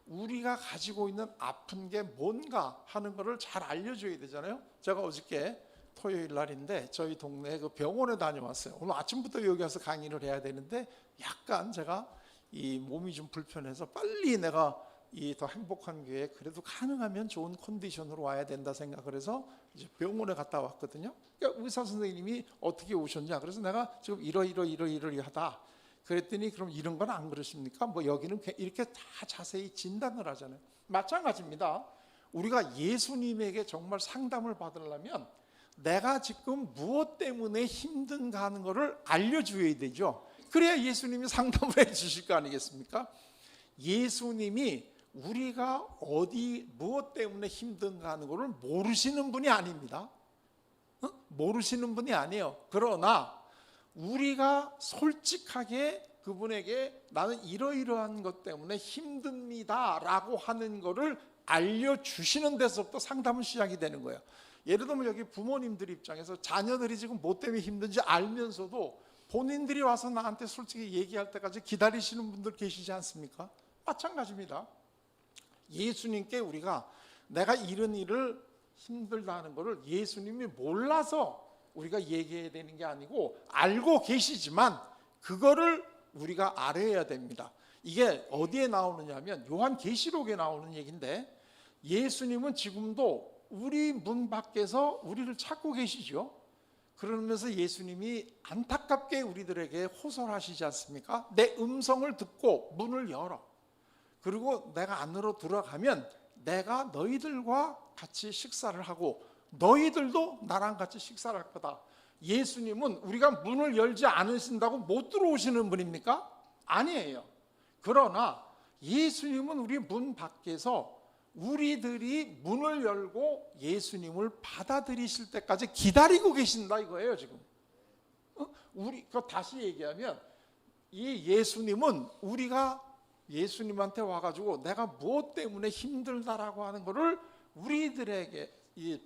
우리가 가지고 있는 아픈 게 뭔가 하는 거를 잘 알려줘야 되잖아요. 제가 어저께 토요일 날인데 저희 동네 그 병원에 다녀왔어요. 오늘 아침부터 여기 와서 강의를 해야 되는데 약간 제가 이 몸이 좀 불편해서 빨리 내가 이 더 행복한 교회 그래도 가능하면 좋은 컨디션으로 와야 된다 생각을 해서 이제 병원에 갔다 왔거든요. 그러니까 의사 선생님이 어떻게 오셨냐? 그래서 내가 지금 이러하다. 그랬더니 그럼 이런 건 안 그러십니까? 뭐 여기는 이렇게 다 자세히 진단을 하잖아요. 마찬가지입니다. 우리가 예수님에게 정말 상담을 받으려면 내가 지금 무엇 때문에 힘든가 하는 것을 알려줘야 되죠. 그래야 예수님이 상담을 해 주실 거 아니겠습니까? 예수님이 우리가 어디 무엇 때문에 힘든가 하는 것을 모르시는 분이 아닙니다. 모르시는 분이 아니에요. 그러나 우리가 솔직하게 그분에게 나는 이러이러한 것 때문에 힘듭니다 라고 하는 것을 알려주시는 데서부터 상담은 시작이 되는 거예요. 예를 들면 여기 부모님들 입장에서 자녀들이 지금 뭐 때문에 힘든지 알면서도 본인들이 와서 나한테 솔직히 얘기할 때까지 기다리시는 분들 계시지 않습니까? 마찬가지입니다. 예수님께 우리가 내가 이런 일을 힘들다는 것을 예수님이 몰라서 우리가 얘기해야 되는 게 아니고 알고 계시지만 그거를 우리가 알아야 됩니다. 이게 어디에 나오느냐 하면 요한계시록에 나오는 얘기인데 예수님은 지금도 우리 문 밖에서 우리를 찾고 계시죠. 그러면서 예수님이 안타깝게 우리들에게 호소하시지 않습니까? 내 음성을 듣고 문을 열어. 그리고 내가 안으로 들어가면 내가 너희들과 같이 식사를 하고 너희들도 나랑 같이 식사를 할 거다. 예수님은 우리가 문을 열지 않으신다고 못 들어오시는 분입니까? 아니에요. 그러나 예수님은 우리 문 밖에서 우리들이 문을 열고 예수님을 받아들이실 때까지 기다리고 계신다 이거예요 지금. 우리 다시 얘기하면 이 예수님은 우리가 예수님한테 와가지고 내가 무엇 때문에 힘들다라고 하는 것을 우리들에게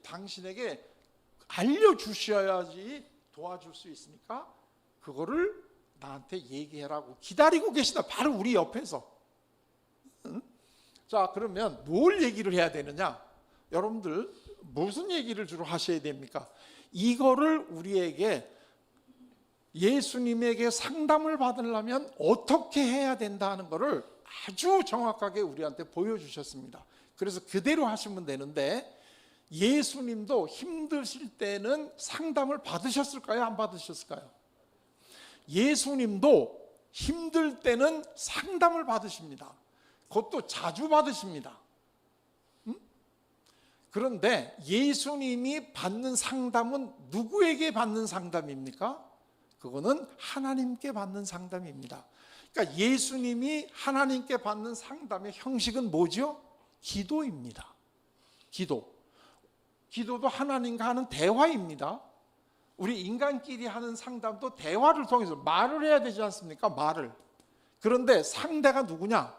당신에게 알려주셔야지 도와줄 수 있으니까 그거를 나한테 얘기해라고 기다리고 계시다. 바로 우리 옆에서. 자, 그러면 뭘 얘기를 해야 되느냐? 여러분들 무슨 얘기를 주로 하셔야 됩니까? 이거를 우리에게 예수님에게 상담을 받으려면 어떻게 해야 된다는 것을 아주 정확하게 우리한테 보여주셨습니다. 그래서 그대로 하시면 되는데 예수님도 힘드실 때는 상담을 받으셨을까요? 안 받으셨을까요? 예수님도 힘들 때는 상담을 받으십니다. 그것도 자주 받으십니다. 그런데 예수님이 받는 상담은 누구에게 받는 상담입니까? 그거는 하나님께 받는 상담입니다. 그러니까 예수님이 하나님께 받는 상담의 형식은 뭐죠? 기도입니다. 기도도 하나님과 하는 대화입니다. 우리 인간끼리 하는 상담도 대화를 통해서 말을 해야 되지 않습니까? 말을. 그런데 상대가 누구냐?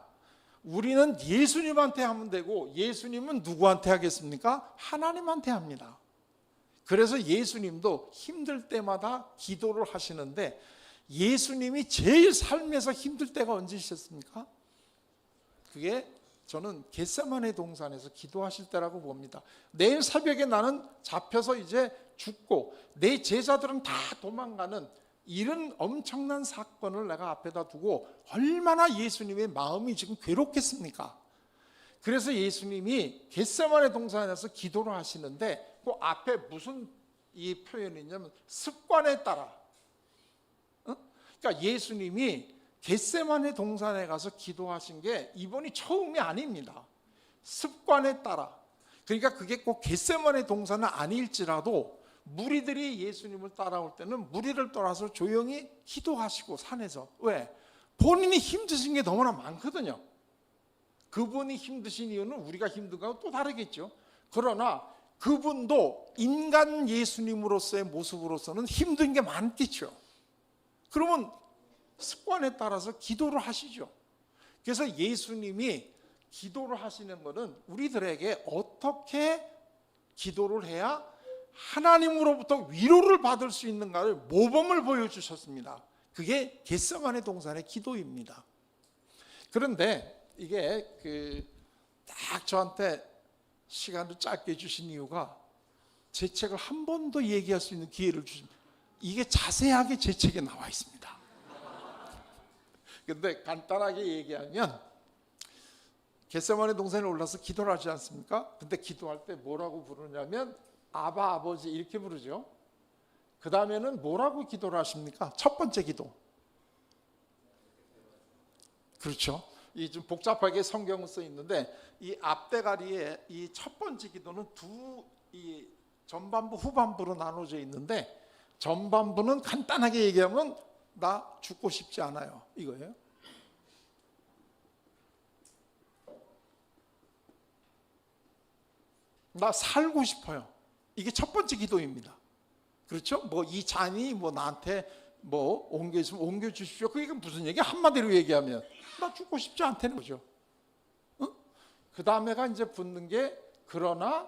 우리는 예수님한테 하면 되고 예수님은 누구한테 하겠습니까? 하나님한테 합니다. 그래서 예수님도 힘들 때마다 기도를 하시는데 예수님이 제일 삶에서 힘들 때가 언제셨습니까? 그게 저는 겟세마네 동산에서 기도하실 때라고 봅니다. 내일 새벽에 나는 잡혀서 이제 죽고 내 제자들은 다 도망가는 이런 엄청난 사건을 내가 앞에다 두고 얼마나 예수님의 마음이 지금 괴롭겠습니까? 그래서 예수님이 겟세마네 동산에서 기도를 하시는데 그 앞에 무슨 이 표현이 있냐면 습관에 따라. 그러니까 예수님이 겟세마네 동산에 가서 기도하신 게 이번이 처음이 아닙니다. 습관에 따라. 그러니까 그게 꼭 겟세마네 동산은 아닐지라도 무리들이 예수님을 따라올 때는 무리를 떠나서 조용히 기도하시고 산에서. 왜? 본인이 힘드신 게 너무나 많거든요. 그분이 힘드신 이유는 우리가 힘든 거하고 또 다르겠죠. 그러나 그분도 인간 예수님으로서의 모습으로서는 힘든 게 많겠죠. 그러면 습관에 따라서 기도를 하시죠. 그래서 예수님이 기도를 하시는 것은 우리들에게 어떻게 기도를 해야 하나님으로부터 위로를 받을 수 있는가를 모범을 보여주셨습니다. 그게 겟세마네 동산의 기도입니다. 그런데 이게 딱 저한테 시간을 짧게 주신 이유가 제 책을 한 번 더 얘기할 수 있는 기회를 주십니다. 이게 자세하게 제 책에 나와 있습니다. 근데 간단하게 얘기하면 겟세마네 동산에 올라서 기도를 하지 않습니까? 근데 기도할 때 뭐라고 부르냐면 아바 아버지 이렇게 부르죠. 그 다음에는 뭐라고 기도를 하십니까? 첫 번째 기도. 그렇죠. 이 좀 복잡하게 성경은 써 있는데 이 앞대가리에 이 첫 번째 기도는 이 전반부 후반부로 나눠져 있는데 전반부는 간단하게 얘기하면 나 죽고 싶지 않아요. 이거예요. 나 살고 싶어요. 이게 첫 번째 기도입니다. 그렇죠? 뭐 이 잔이 뭐 나한테 뭐 옮겨주시면 옮겨주십시오. 그게 무슨 얘기? 한마디로 얘기하면 나 죽고 싶지 않다는 거죠. 그 다음에가 이제 붙는 게 그러나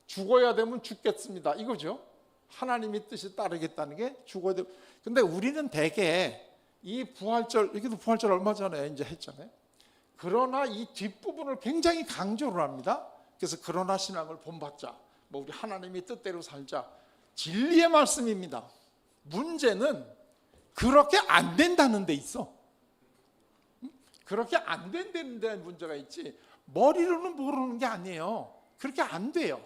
죽어야 되면 죽겠습니다. 이거죠. 하나님의 뜻에 따르겠다는 게 죽어야 돼. 근데 우리는 대개 이 부활절, 여기도 부활절 얼마 전에 이제 했잖아요. 그러나 이 뒷부분을 굉장히 강조를 합니다. 그래서 그러나 신앙을 본받자. 뭐 우리 하나님의 뜻대로 살자. 진리의 말씀입니다. 문제는 그렇게 안 된다는 데 있어. 그렇게 안 된다는 데 문제가 있지 머리로는 모르는 게 아니에요. 그렇게 안 돼요.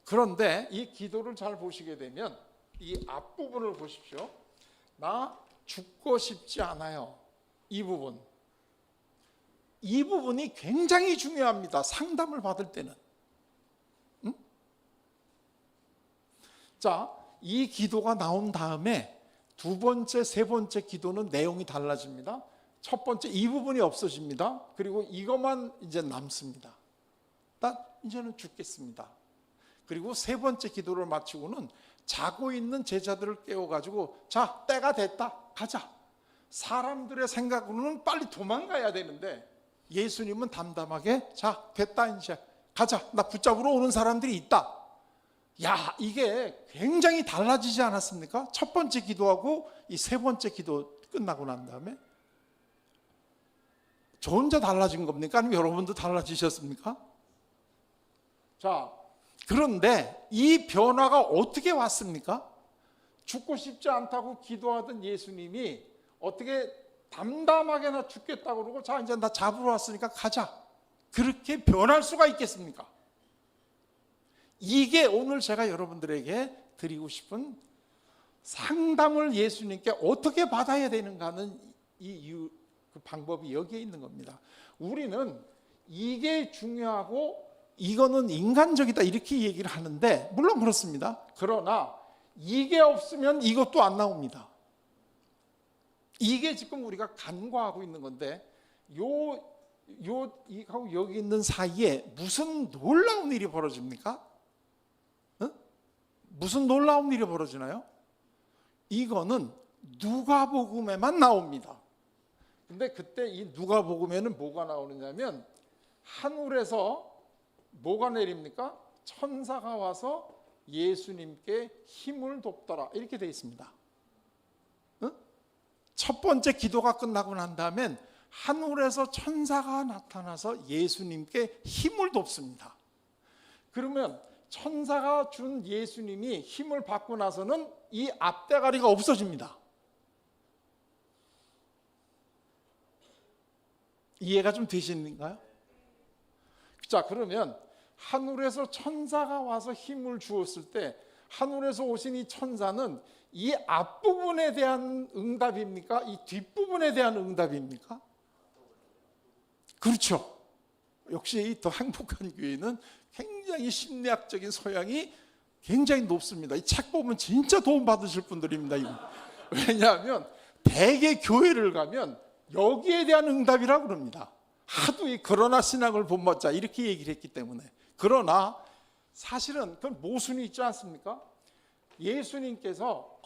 그런데 이 기도를 잘 보시게 되면 이 앞부분을 보십시오. 나 죽고 싶지 않아요. 이 부분이 굉장히 중요합니다. 상담을 받을 때는. 자, 이 기도가 나온 다음에 두 번째, 세 번째 기도는 내용이 달라집니다. 첫 번째 이 부분이 없어집니다. 그리고 이것만 이제 남습니다. 나 이제는 죽겠습니다. 그리고 세 번째 기도를 마치고는 자고 있는 제자들을 깨워가지고 자, 때가 됐다. 가자. 사람들의 생각으로는 빨리 도망가야 되는데 예수님은 담담하게 자, 됐다 이제 가자. 나 붙잡으러 오는 사람들이 있다. 야, 이게 굉장히 달라지지 않았습니까? 첫 번째 기도하고 이 세 번째 기도 끝나고 난 다음에 저 혼자 달라진 겁니까? 아니면 여러분도 달라지셨습니까? 자, 그런데 이 변화가 어떻게 왔습니까? 죽고 싶지 않다고 기도하던 예수님이 어떻게 담담하게 나 죽겠다고 그러고 자, 이제 나 잡으러 왔으니까 가자. 그렇게 변할 수가 있겠습니까? 이게 오늘 제가 여러분들에게 드리고 싶은 상담을 예수님께 어떻게 받아야 되는가 하는 그 방법이 여기에 있는 겁니다. 우리는 이게 중요하고 이거는 인간적이다 이렇게 얘기를 하는데 물론 그렇습니다. 그러나 이게 없으면 이것도 안 나옵니다. 이게 지금 우리가 간과하고 있는 건데 이하고 여기 있는 사이에 무슨 놀라운 일이 벌어집니까? 무슨 놀라운 일이 벌어지나요? 이거는 누가복음에만 나옵니다. 근데 그때 이 누가복음에는 뭐가 나오느냐면 하늘에서 뭐가 내립니까? 천사가 와서 예수님께 힘을 돕더라 이렇게 되어 있습니다. 첫 번째 기도가 끝나고 난 다음엔 하늘에서 천사가 나타나서 예수님께 힘을 돕습니다. 그러면 천사가 준 예수님이 힘을 받고 나서는 이 앞대가리가 없어집니다. 이해가 좀 되시는가요? 자, 그러면 하늘에서 천사가 와서 힘을 주었을 때 하늘에서 오신 이 천사는 이 앞부분에 대한 응답입니까? 이 뒷부분에 대한 응답입니까? 그렇죠. 역시 더 행복한 교회는 굉장히 심리학적인 소양이 굉장히 높습니다. 이 책 보면 진짜 도움 받으실 분들입니다. 이거. 왜냐하면 대개 교회를 가면 여기에 대한 응답이라고 그럽니다. 하도 이 그러나 신앙을 본받자 이렇게 얘기를 했기 때문에. 그러나 사실은 그건 모순이 있지 않습니까? 예수님께서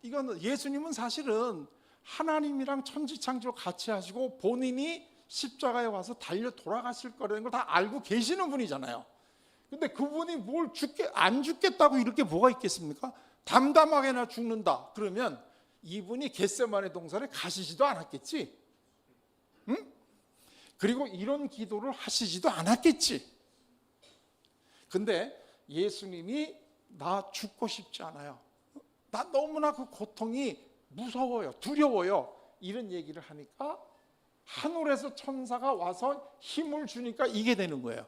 이거는 예수님은 사실은 하나님이랑 천지창조 같이 하시고 본인이 십자가에 와서 달려 돌아가실 거라는 걸 다 알고 계시는 분이잖아요. 근데 그분이 안 죽겠다고 이렇게 뭐가 있겠습니까? 담담하게나 죽는다 그러면 이분이 겟세마네 동산에 가시지도 않았겠지. 응? 그리고 이런 기도를 하시지도 않았겠지. 근데 예수님이 나 죽고 싶지 않아요. 나 너무나 그 고통이 무서워요. 두려워요. 이런 얘기를 하니까 하늘에서 천사가 와서 힘을 주니까 이게 되는 거예요.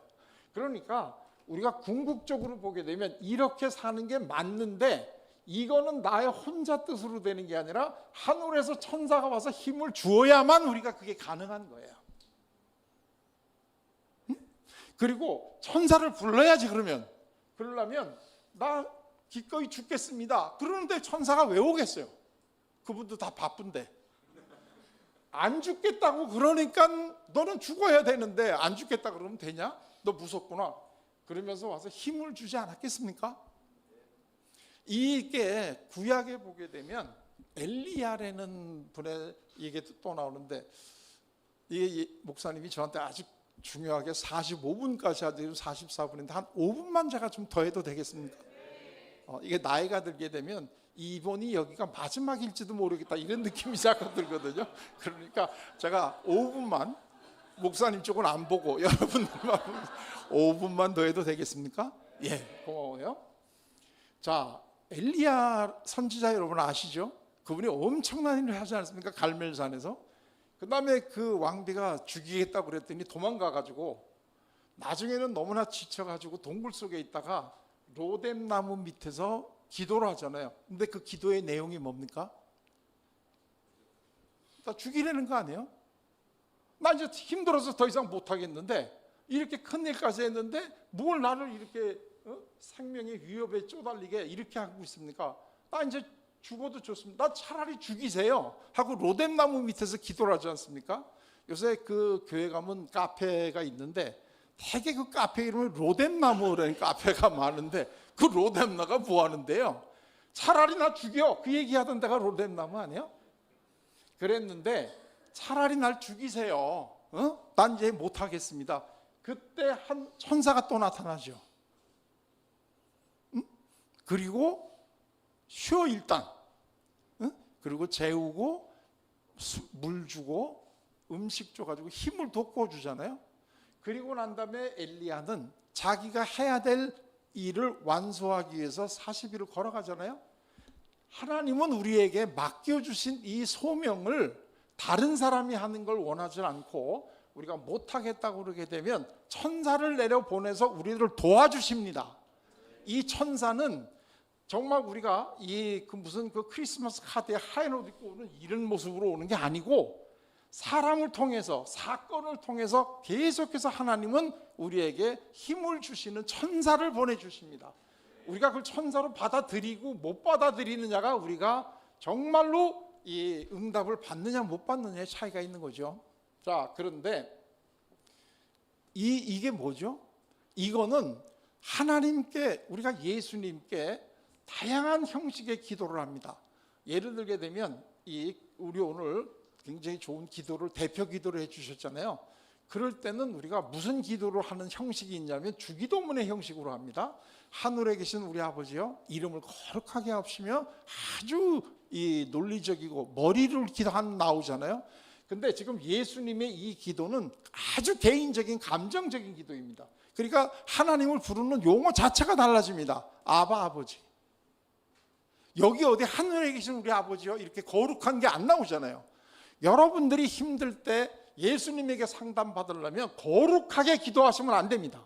그러니까 우리가 궁극적으로 보게 되면 이렇게 사는 게 맞는데 이거는 나의 혼자 뜻으로 되는 게 아니라 하늘에서 천사가 와서 힘을 주어야만 우리가 그게 가능한 거예요. 그리고 천사를 불러야지. 그러려면 나 기꺼이 죽겠습니다. 그러는데 천사가 왜 오겠어요? 그분도 다 바쁜데. 안 죽겠다고 그러니까 너는 죽어야 되는데 안 죽겠다 그러면 되냐? 너 무섭구나. 그러면서 와서 힘을 주지 않았겠습니까? 이게 구약에 보게 되면 엘리야라는 분의 얘기도 또 나오는데 이 목사님이 저한테 아주 중요하게 45분까지 하더니 44분인데 한 5분만 제가 좀 더 해도 되겠습니까? 이게 나이가 들게 되면 이번이 여기가 마지막일지도 모르겠다 이런 느낌이 자꾸 들거든요. 그러니까 제가 5분만 목사님 쪽은 안 보고 여러분들만 5분만 더 해도 되겠습니까? 예, 고마워요. 자, 엘리야 선지자 여러분 아시죠? 그분이 엄청난 일을 하지 않았습니까? 갈멜산에서. 그 다음에 그 왕비가 죽이겠다고 그랬더니 도망가가지고 나중에는 너무나 지쳐가지고 동굴 속에 있다가 로뎀나무 밑에서 기도를 하잖아요. 근데 그 기도의 내용이 뭡니까? 나 죽이려는 거 아니에요? 나 이제 힘들어서 더 이상 못하겠는데 이렇게 큰 일까지 했는데 뭘 나를 이렇게 생명의 위협에 쪼달리게 이렇게 하고 있습니까? 나 이제 죽어도 좋습니다. 나 차라리 죽이세요 하고 로뎀나무 밑에서 기도를 하지 않습니까? 요새 그 교회 가면 카페가 있는데 되게 그 카페 이름을 로뎀나무라는 카페가 많은데 그 로뎀나무가 뭐 하는데요? 차라리 나 죽여 그 얘기하던 데가 로뎀나무 아니에요? 그랬는데 차라리 날 죽이세요. 난 이제 못하겠습니다. 그때 한 천사가 또 나타나죠. 그리고 쉬어 일단. 그리고 재우고 물 주고 음식 줘가지고 힘을 돋궈주잖아요. 그리고 난 다음에 엘리야는 자기가 해야 될 일을 완수하기 위해서 40일을 걸어가잖아요. 하나님은 우리에게 맡겨주신 이 소명을 다른 사람이 하는 걸 원하지 않고 우리가 못하겠다고 그러게 되면 천사를 내려보내서 우리를 도와주십니다. 이 천사는 정말 우리가 무슨 크리스마스 카드에 하얀 옷 입고 오는 이런 모습으로 오는 게 아니고 사람을 통해서 사건을 통해서 계속해서 하나님은 우리에게 힘을 주시는 천사를 보내주십니다. 우리가 그걸 천사로 받아들이고 못 받아들이느냐가 우리가 정말로 이 응답을 받느냐 못 받느냐의 차이가 있는 거죠. 자, 그런데 이게 뭐죠? 이거는 하나님께 우리가 예수님께 다양한 형식의 기도를 합니다. 예를 들게 되면 우리 오늘 굉장히 좋은 기도를 대표 기도를 해주셨잖아요. 그럴 때는 우리가 무슨 기도를 하는 형식이 있냐면 주기도문의 형식으로 합니다. 하늘에 계신 우리 아버지요, 이름을 거룩하게 하시며 아주 논리적이고 머리를 기도하는 나오잖아요. 근데 지금 예수님의 이 기도는 아주 개인적인 감정적인 기도입니다. 그러니까 하나님을 부르는 용어 자체가 달라집니다. 아바 아버지. 여기 어디 하늘에 계신 우리 아버지요 이렇게 거룩한 게 안 나오잖아요. 여러분들이 힘들 때 예수님에게 상담받으려면 거룩하게 기도하시면 안 됩니다.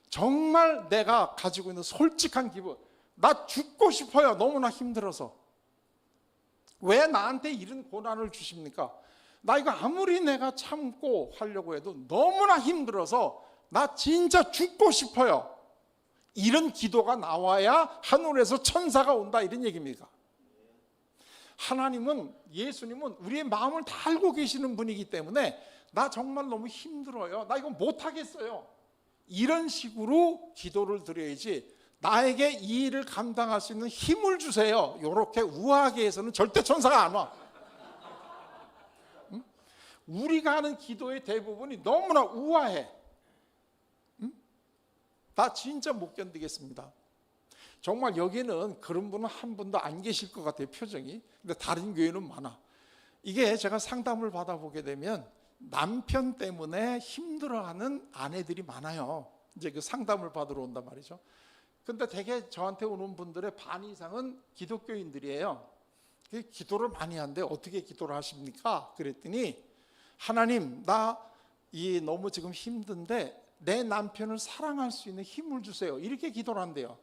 정말 내가 가지고 있는 솔직한 기분, 나 죽고 싶어요. 너무나 힘들어서. 왜 나한테 이런 고난을 주십니까? 나 이거 아무리 내가 참고 하려고 해도 너무나 힘들어서 나 진짜 죽고 싶어요. 이런 기도가 나와야 하늘에서 천사가 온다 이런 얘기입니다. 하나님은 예수님은 우리의 마음을 다 알고 계시는 분이기 때문에 나 정말 너무 힘들어요. 나 이거 못하겠어요. 이런 식으로 기도를 드려야지 나에게 이 일을 감당할 수 있는 힘을 주세요. 이렇게 우아하게 해서는 절대 천사가 안 와. 응? 우리가 하는 기도의 대부분이 너무나 우아해. 응? 나 진짜 못 견디겠습니다. 정말 여기는 그런 분은 한 분도 안 계실 것 같아요, 표정이. 근데 다른 교회는 많아. 이게 제가 상담을 받아보게 되면 남편 때문에 힘들어하는 아내들이 많아요. 이제 그 상담을 받으러 온단 말이죠. 근데 대개 저한테 오는 분들의 반 이상은 기독교인들이에요. 기도를 많이 하는데 어떻게 기도를 하십니까? 그랬더니 하나님, 나 너무 지금 힘든데 내 남편을 사랑할 수 있는 힘을 주세요. 이렇게 기도를 한대요.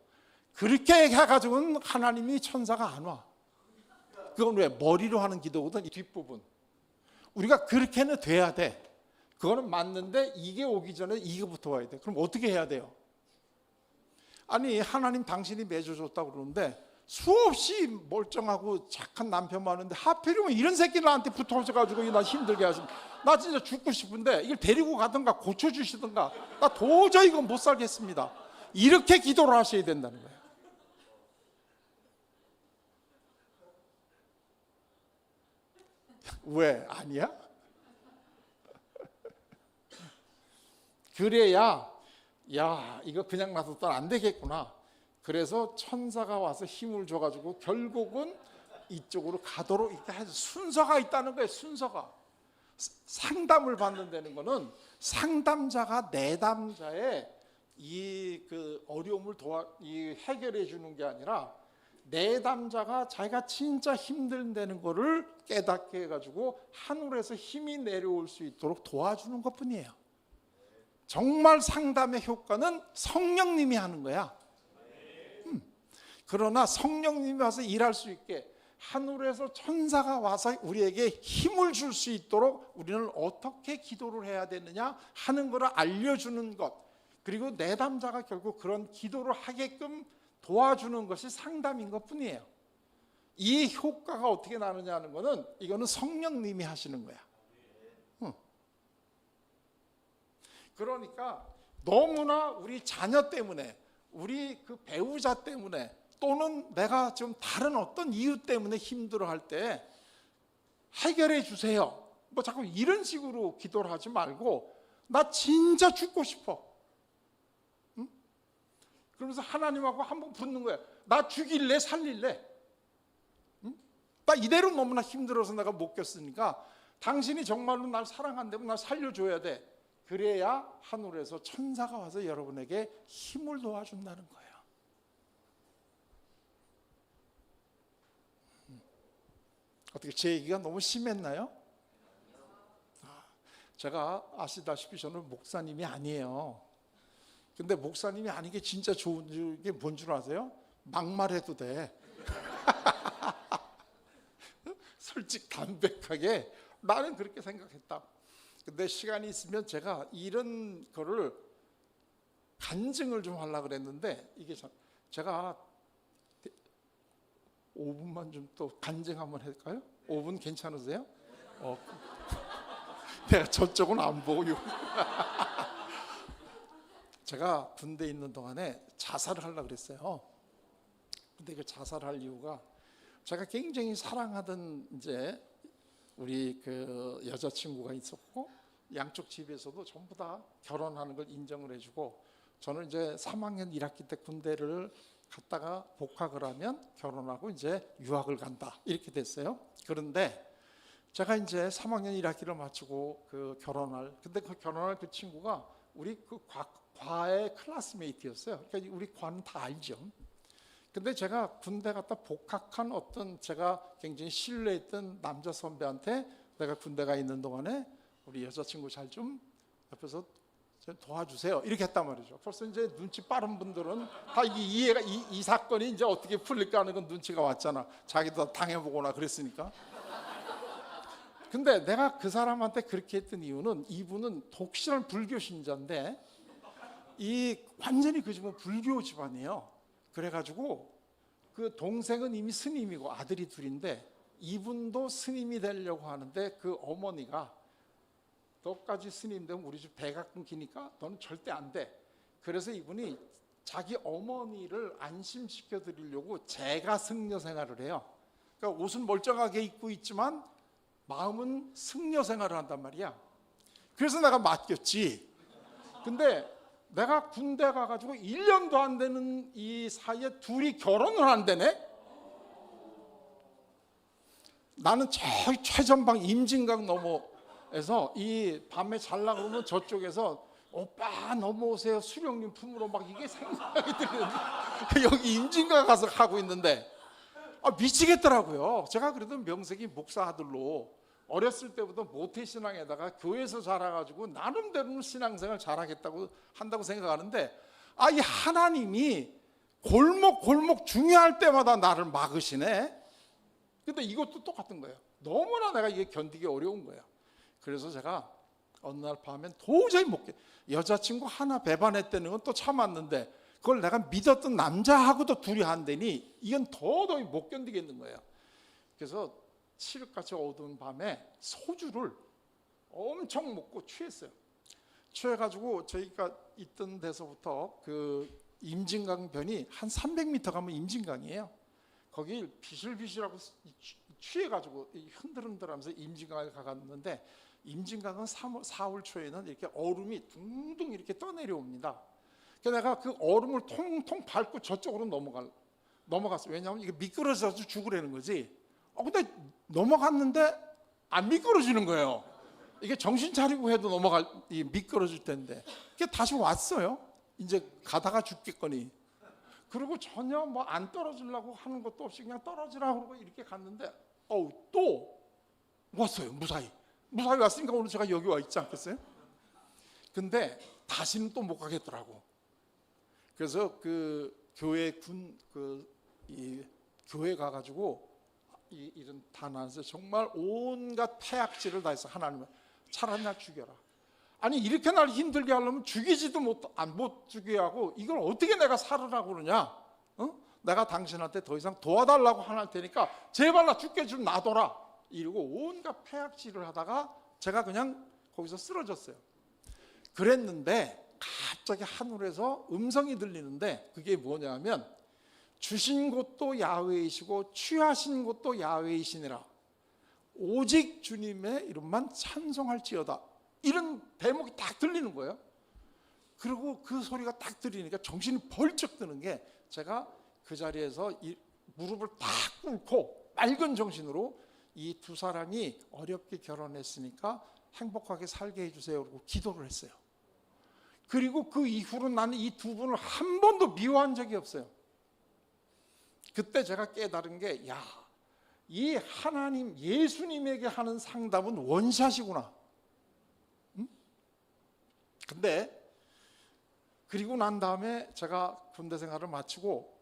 그렇게 해가지고는 하나님이 천사가 안 와. 그건 왜? 머리로 하는 기도거든, 이 뒷부분. 우리가 그렇게는 돼야 돼. 그거는 맞는데 이게 오기 전에 이거부터 와야 돼. 그럼 어떻게 해야 돼요? 아니, 하나님 당신이 맺어줬다고 그러는데 수없이 멀쩡하고 착한 남편 많은데 하필이면 이런 새끼 나한테 붙어져가지고 나 힘들게 하시. 나 진짜 죽고 싶은데 이걸 데리고 가든가 고쳐주시든가. 나 도저히 이건 못 살겠습니다. 이렇게 기도를 하셔야 된다는 거예요. 왜? 아니야? 그래야 야, 이거 그냥 놔뒀더니 안 되겠구나. 그래서 천사가 와서 힘을 줘가지고 결국은 이쪽으로 가도록 이렇게 해서 순서가 있다는 거예요. 순서가. 상담을 받는다는 거는 상담자가 내담자의 그 어려움을 해결해 주는 게 아니라 내담자가 자기가 진짜 힘들다는 거를 깨닫게 해가지고 하늘에서 힘이 내려올 수 있도록 도와주는 것뿐이에요. 정말 상담의 효과는 성령님이 하는 거야. 그러나 성령님이 와서 일할 수 있게 하늘에서 천사가 와서 우리에게 힘을 줄 수 있도록 우리는 어떻게 기도를 해야 되느냐 하는 것을 알려주는 것, 그리고 내담자가 결국 그런 기도를 하게끔 도와주는 것이 상담인 것뿐이에요. 이 효과가 어떻게 나느냐 하는 것은 이거는 성령님이 하시는 거야. 그러니까 너무나 우리 자녀 때문에, 우리 그 배우자 때문에, 또는 내가 좀 다른 어떤 이유 때문에 힘들어할 때 해결해 주세요. 뭐 자꾸 이런 식으로 기도를 하지 말고 나 진짜 죽고 싶어. 응? 그러면서 하나님하고 한번 붙는 거야. 나 죽일래 살릴래? 응? 나 이대로 너무나 힘들어서 내가 못 겪으니까 당신이 정말로 날 사랑한다면 날 살려줘야 돼. 그래야 하늘에서 천사가 와서 여러분에게 힘을 도와준다는 거예요. 어떻게 제 얘기가 너무 심했나요? 제가 아시다시피 저는 목사님이 아니에요. 근데 목사님이 아닌 게 진짜 좋은 게 뭔 줄 아세요? 막말해도 돼. 솔직 담백하게 나는 그렇게 생각했다. 근데 시간이 있으면 제가 이런 거를 간증을 좀 하려고 그랬는데 이게 제가 5분만 좀 또 간증 한번 할까요? 5분 괜찮으세요? 내가 저쪽은 안 보고 제가 군대에 있는 동안에 자살을 하려고 그랬어요. 근데 그 자살할 이유가 제가 굉장히 사랑하던 이제 우리 그 여자친구가 있었고 양쪽 집에서도 전부 다 결혼하는 걸 인정을 해주고 저는 이제 3학년 1학기 때 군대를 갔다가 복학을 하면 결혼하고 이제 유학을 간다 이렇게 됐어요. 그런데 제가 이제 3학년 1학기를 마치고 근데 그 결혼할 그 친구가 우리 그 과의 클래스메이트였어요. 그러니까 우리 과는 다 알죠. 근데 제가 군대 갔다 복학한 어떤 제가 굉장히 신뢰했던 남자 선배한테 내가 군대 가 있는 동안에 우리 여자친구 잘 좀 옆에서 좀 도와주세요 이렇게 했단 말이죠. 벌써 이제 눈치 빠른 분들은 다 이해가 이 사건이 이제 어떻게 풀릴까 하는 건 눈치가 왔잖아. 자기도 당해보거나 그랬으니까. 근데 내가 그 사람한테 그렇게 했던 이유는 이분은 독실한 불교 신자인데 완전히 그 집은 불교 집안이에요. 그래가지고 그 동생은 이미 스님이고 아들이 둘인데 이분도 스님이 되려고 하는데 그 어머니가 너까지 스님 되면 우리 집 배가 끊기니까 너는 절대 안 돼. 그래서 이분이 자기 어머니를 안심시켜 드리려고 제가 승려 생활을 해요. 그러니까 옷은 멀쩡하게 입고 있지만 마음은 승려 생활을 한단 말이야. 그래서 내가 맡겼지. 근데 내가 군대 가가지고 1년도 안 되는 이 사이에 둘이 결혼을 한다네. 나는 저 최전방 임진강 너머에서 이 밤에 잘라 그러면 저쪽에서 오빠 넘어오세요 수령님 품으로 막 이게 생각이 들거든요. 여기 임진강 가서 하고 있는데 미치겠더라고요. 제가 그래도 명색이 목사 아들로 어렸을 때부터 모태신앙에다가 교회에서 자라가지고 나름대로는 신앙생활 잘하겠다고 한다고 생각하는데 이 하나님이 골목 중요할 때마다 나를 막으시네. 근데 이것도 똑같은 거예요. 너무나 내가 이게 견디기 어려운 거예요. 그래서 제가 어느 날 밤엔 도저히 못 견. 여자친구 하나 배반했다는 건 또 참았는데 그걸 내가 믿었던 남자하고도 둘이 한다니 이건 도저히 못 견디겠는 거예요. 그래서 칠흑같이 어두운 밤에 소주를 엄청 먹고 취했어요. 취해가지고 저희가 있던 데서부터 그 임진강 변이 한 300m 가면 임진강이에요. 거기 비실비실하고 취해가지고 흔들흔들하면서 임진강에 가갔는데 임진강은 4월 초에는 이렇게 얼음이 둥둥 이렇게 떠내려옵니다. 그래서 내가 그 얼음을 통통 밟고 저쪽으로 넘어갔어요. 왜냐하면 이게 미끄러져서 죽으라는 거지. 근데 넘어갔는데 안 미끄러지는 거예요. 이게 정신 차리고 해도 미끄러질 텐데. 그게 다시 왔어요. 이제 가다가 죽겠거니. 그리고 전혀 뭐 안 떨어지려고 하는 것도 없이 그냥 떨어지라고 그러고 이렇게 갔는데 또 왔어요. 무사히 왔으니까 오늘 제가 여기 와 있지 않겠어요? 근데 다시는 또 못 가겠더라고. 그래서 그 교회 교회 가가지고 이런 단안에서 정말 온갖 폐악질을 다 해서 하나님을 차라리 날 죽여라. 아니 이렇게 날 힘들게 하려면 죽이지도 못 죽게 하고 이걸 어떻게 내가 살으라고 그러냐? 내가 당신한테 더 이상 도와달라고 할 테니까 제발 나 죽게 좀 놔둬라. 이러고 온갖 폐악질을 하다가 제가 그냥 거기서 쓰러졌어요. 그랬는데 갑자기 하늘에서 음성이 들리는데 그게 뭐냐면 주신 곳도 야훼이시고 취하신 곳도 야훼이시니라. 오직 주님의 이름만 찬송할지어다. 이런 대목이 딱 들리는 거예요. 그리고 그 소리가 딱 들리니까 정신이 벌쩍 드는 게 제가 그 자리에서 무릎을 딱 꿇고 맑은 정신으로 이 두 사람이 어렵게 결혼했으니까 행복하게 살게 해주세요. 그러고 기도를 했어요. 그리고 그 이후로 나는 이 두 분을 한 번도 미워한 적이 없어요. 그때 제가 깨달은 게 이 하나님 예수님에게 하는 상담은 원샷이구나. 근데 그리고 난 다음에 제가 군대 생활을 마치고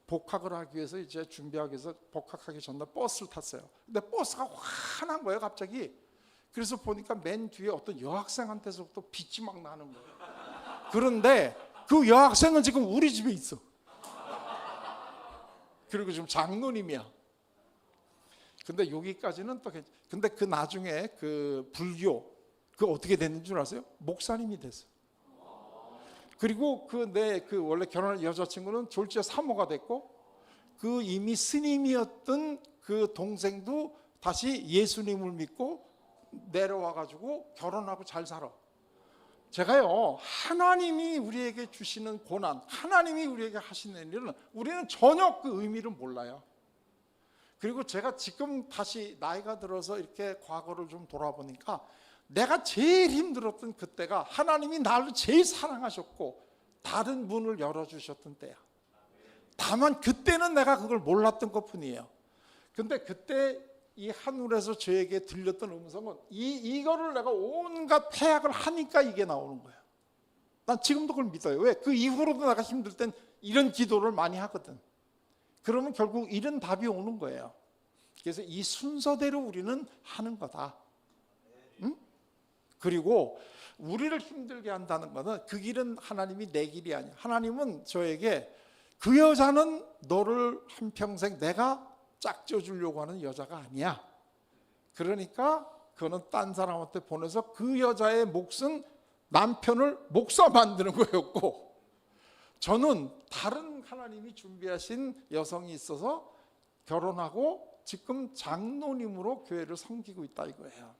복학을 하기 위해서 이제 준비하기 위해서 복학하기 전날 버스를 탔어요. 근데 버스가 환한 거예요, 갑자기. 그래서 보니까 맨 뒤에 어떤 여학생한테서부터 빛이 막 나는 거예요. 그런데 그 여학생은 지금 우리 집에 있어. 그리고 지금 장로님이야. 근데 여기까지는 또 근데 그 나중에 그 불교 어떻게 됐는 줄 아세요? 목사님이 됐어요. 그리고 내 원래 결혼한 여자친구는 졸지에 사모가 됐고 그 이미 스님이었던 그 동생도 다시 예수님을 믿고 내려와가지고 결혼하고 잘 살아. 제가요 하나님이 우리에게 주시는 고난, 하나님이 우리에게 하시는 일은 우리는 전혀 그 의미를 몰라요. 그리고 제가 지금 다시 나이가 들어서 이렇게 과거를 좀 돌아보니까 내가 제일 힘들었던 그때가 하나님이 나를 제일 사랑하셨고 다른 문을 열어주셨던 때야. 다만 그때는 내가 그걸 몰랐던 것뿐이에요. 근데 그때 이 하늘에서 저에게 들렸던 음성은 이거를 내가 온갖 폐악을 하니까 이게 나오는 거예요. 난 지금도 그걸 믿어요. 왜? 그 이후로도 내가 힘들 땐 이런 기도를 많이 하거든. 그러면 결국 이런 답이 오는 거예요. 그래서 이 순서대로 우리는 하는 거다. 응? 그리고 우리를 힘들게 한다는 것은 그 길은 하나님이 내 길이 아니야. 하나님은 저에게 그 여자는 너를 한평생 내가 짝지어 주려고 하는 여자가 아니야. 그러니까 그거는 딴 사람한테 보내서 그 여자의 몫은 남편을 목사 만드는 거였고, 저는 다른 하나님이 준비하신 여성이 있어서 결혼하고 지금 장로님으로 교회를 섬기고 있다 이거예요.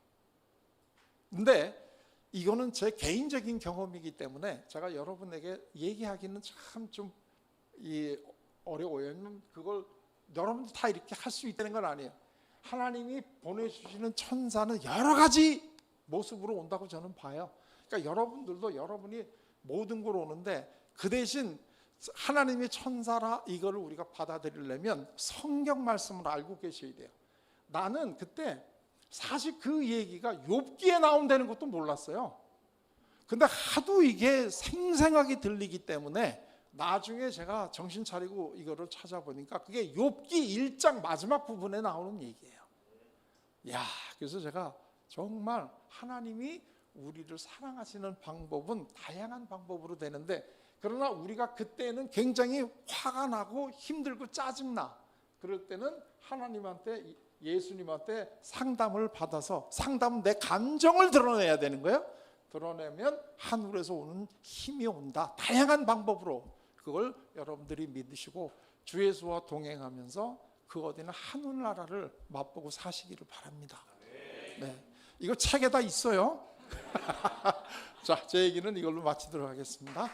근데 이거는 제 개인적인 경험이기 때문에 제가 여러분에게 얘기하기는 참 좀 어려워요. 왜냐면 그걸 여러분도 다 이렇게 할 수 있다는 건 아니에요. 하나님이 보내주시는 천사는 여러 가지 모습으로 온다고 저는 봐요. 그러니까 여러분들도 여러분이 모든 걸 오는데, 그 대신 하나님의 천사라 이거를 우리가 받아들이려면 성경 말씀을 알고 계셔야 돼요. 나는 그때 사실 그 얘기가 욥기에 나온다는 것도 몰랐어요. 근데 하도 이게 생생하게 들리기 때문에 나중에 제가 정신 차리고 이거를 찾아보니까 그게 욥기 1장 마지막 부분에 나오는 얘기예요. 야, 그래서 제가 정말 하나님이 우리를 사랑하시는 방법은 다양한 방법으로 되는데, 그러나 우리가 그때는 굉장히 화가 나고 힘들고 짜증나. 그럴 때는 하나님한테, 예수님한테 상담을 받아서, 상담은 내 감정을 드러내야 되는 거예요. 드러내면 하늘에서 오는 힘이 온다. 다양한 방법으로. 그걸 여러분들이 믿으시고 주 예수와 동행하면서 그 어디는 하늘나라를 맛보고 사시기를 바랍니다. 네, 이거 책에 다 있어요. 자, 제 얘기는 이걸로 마치도록 하겠습니다.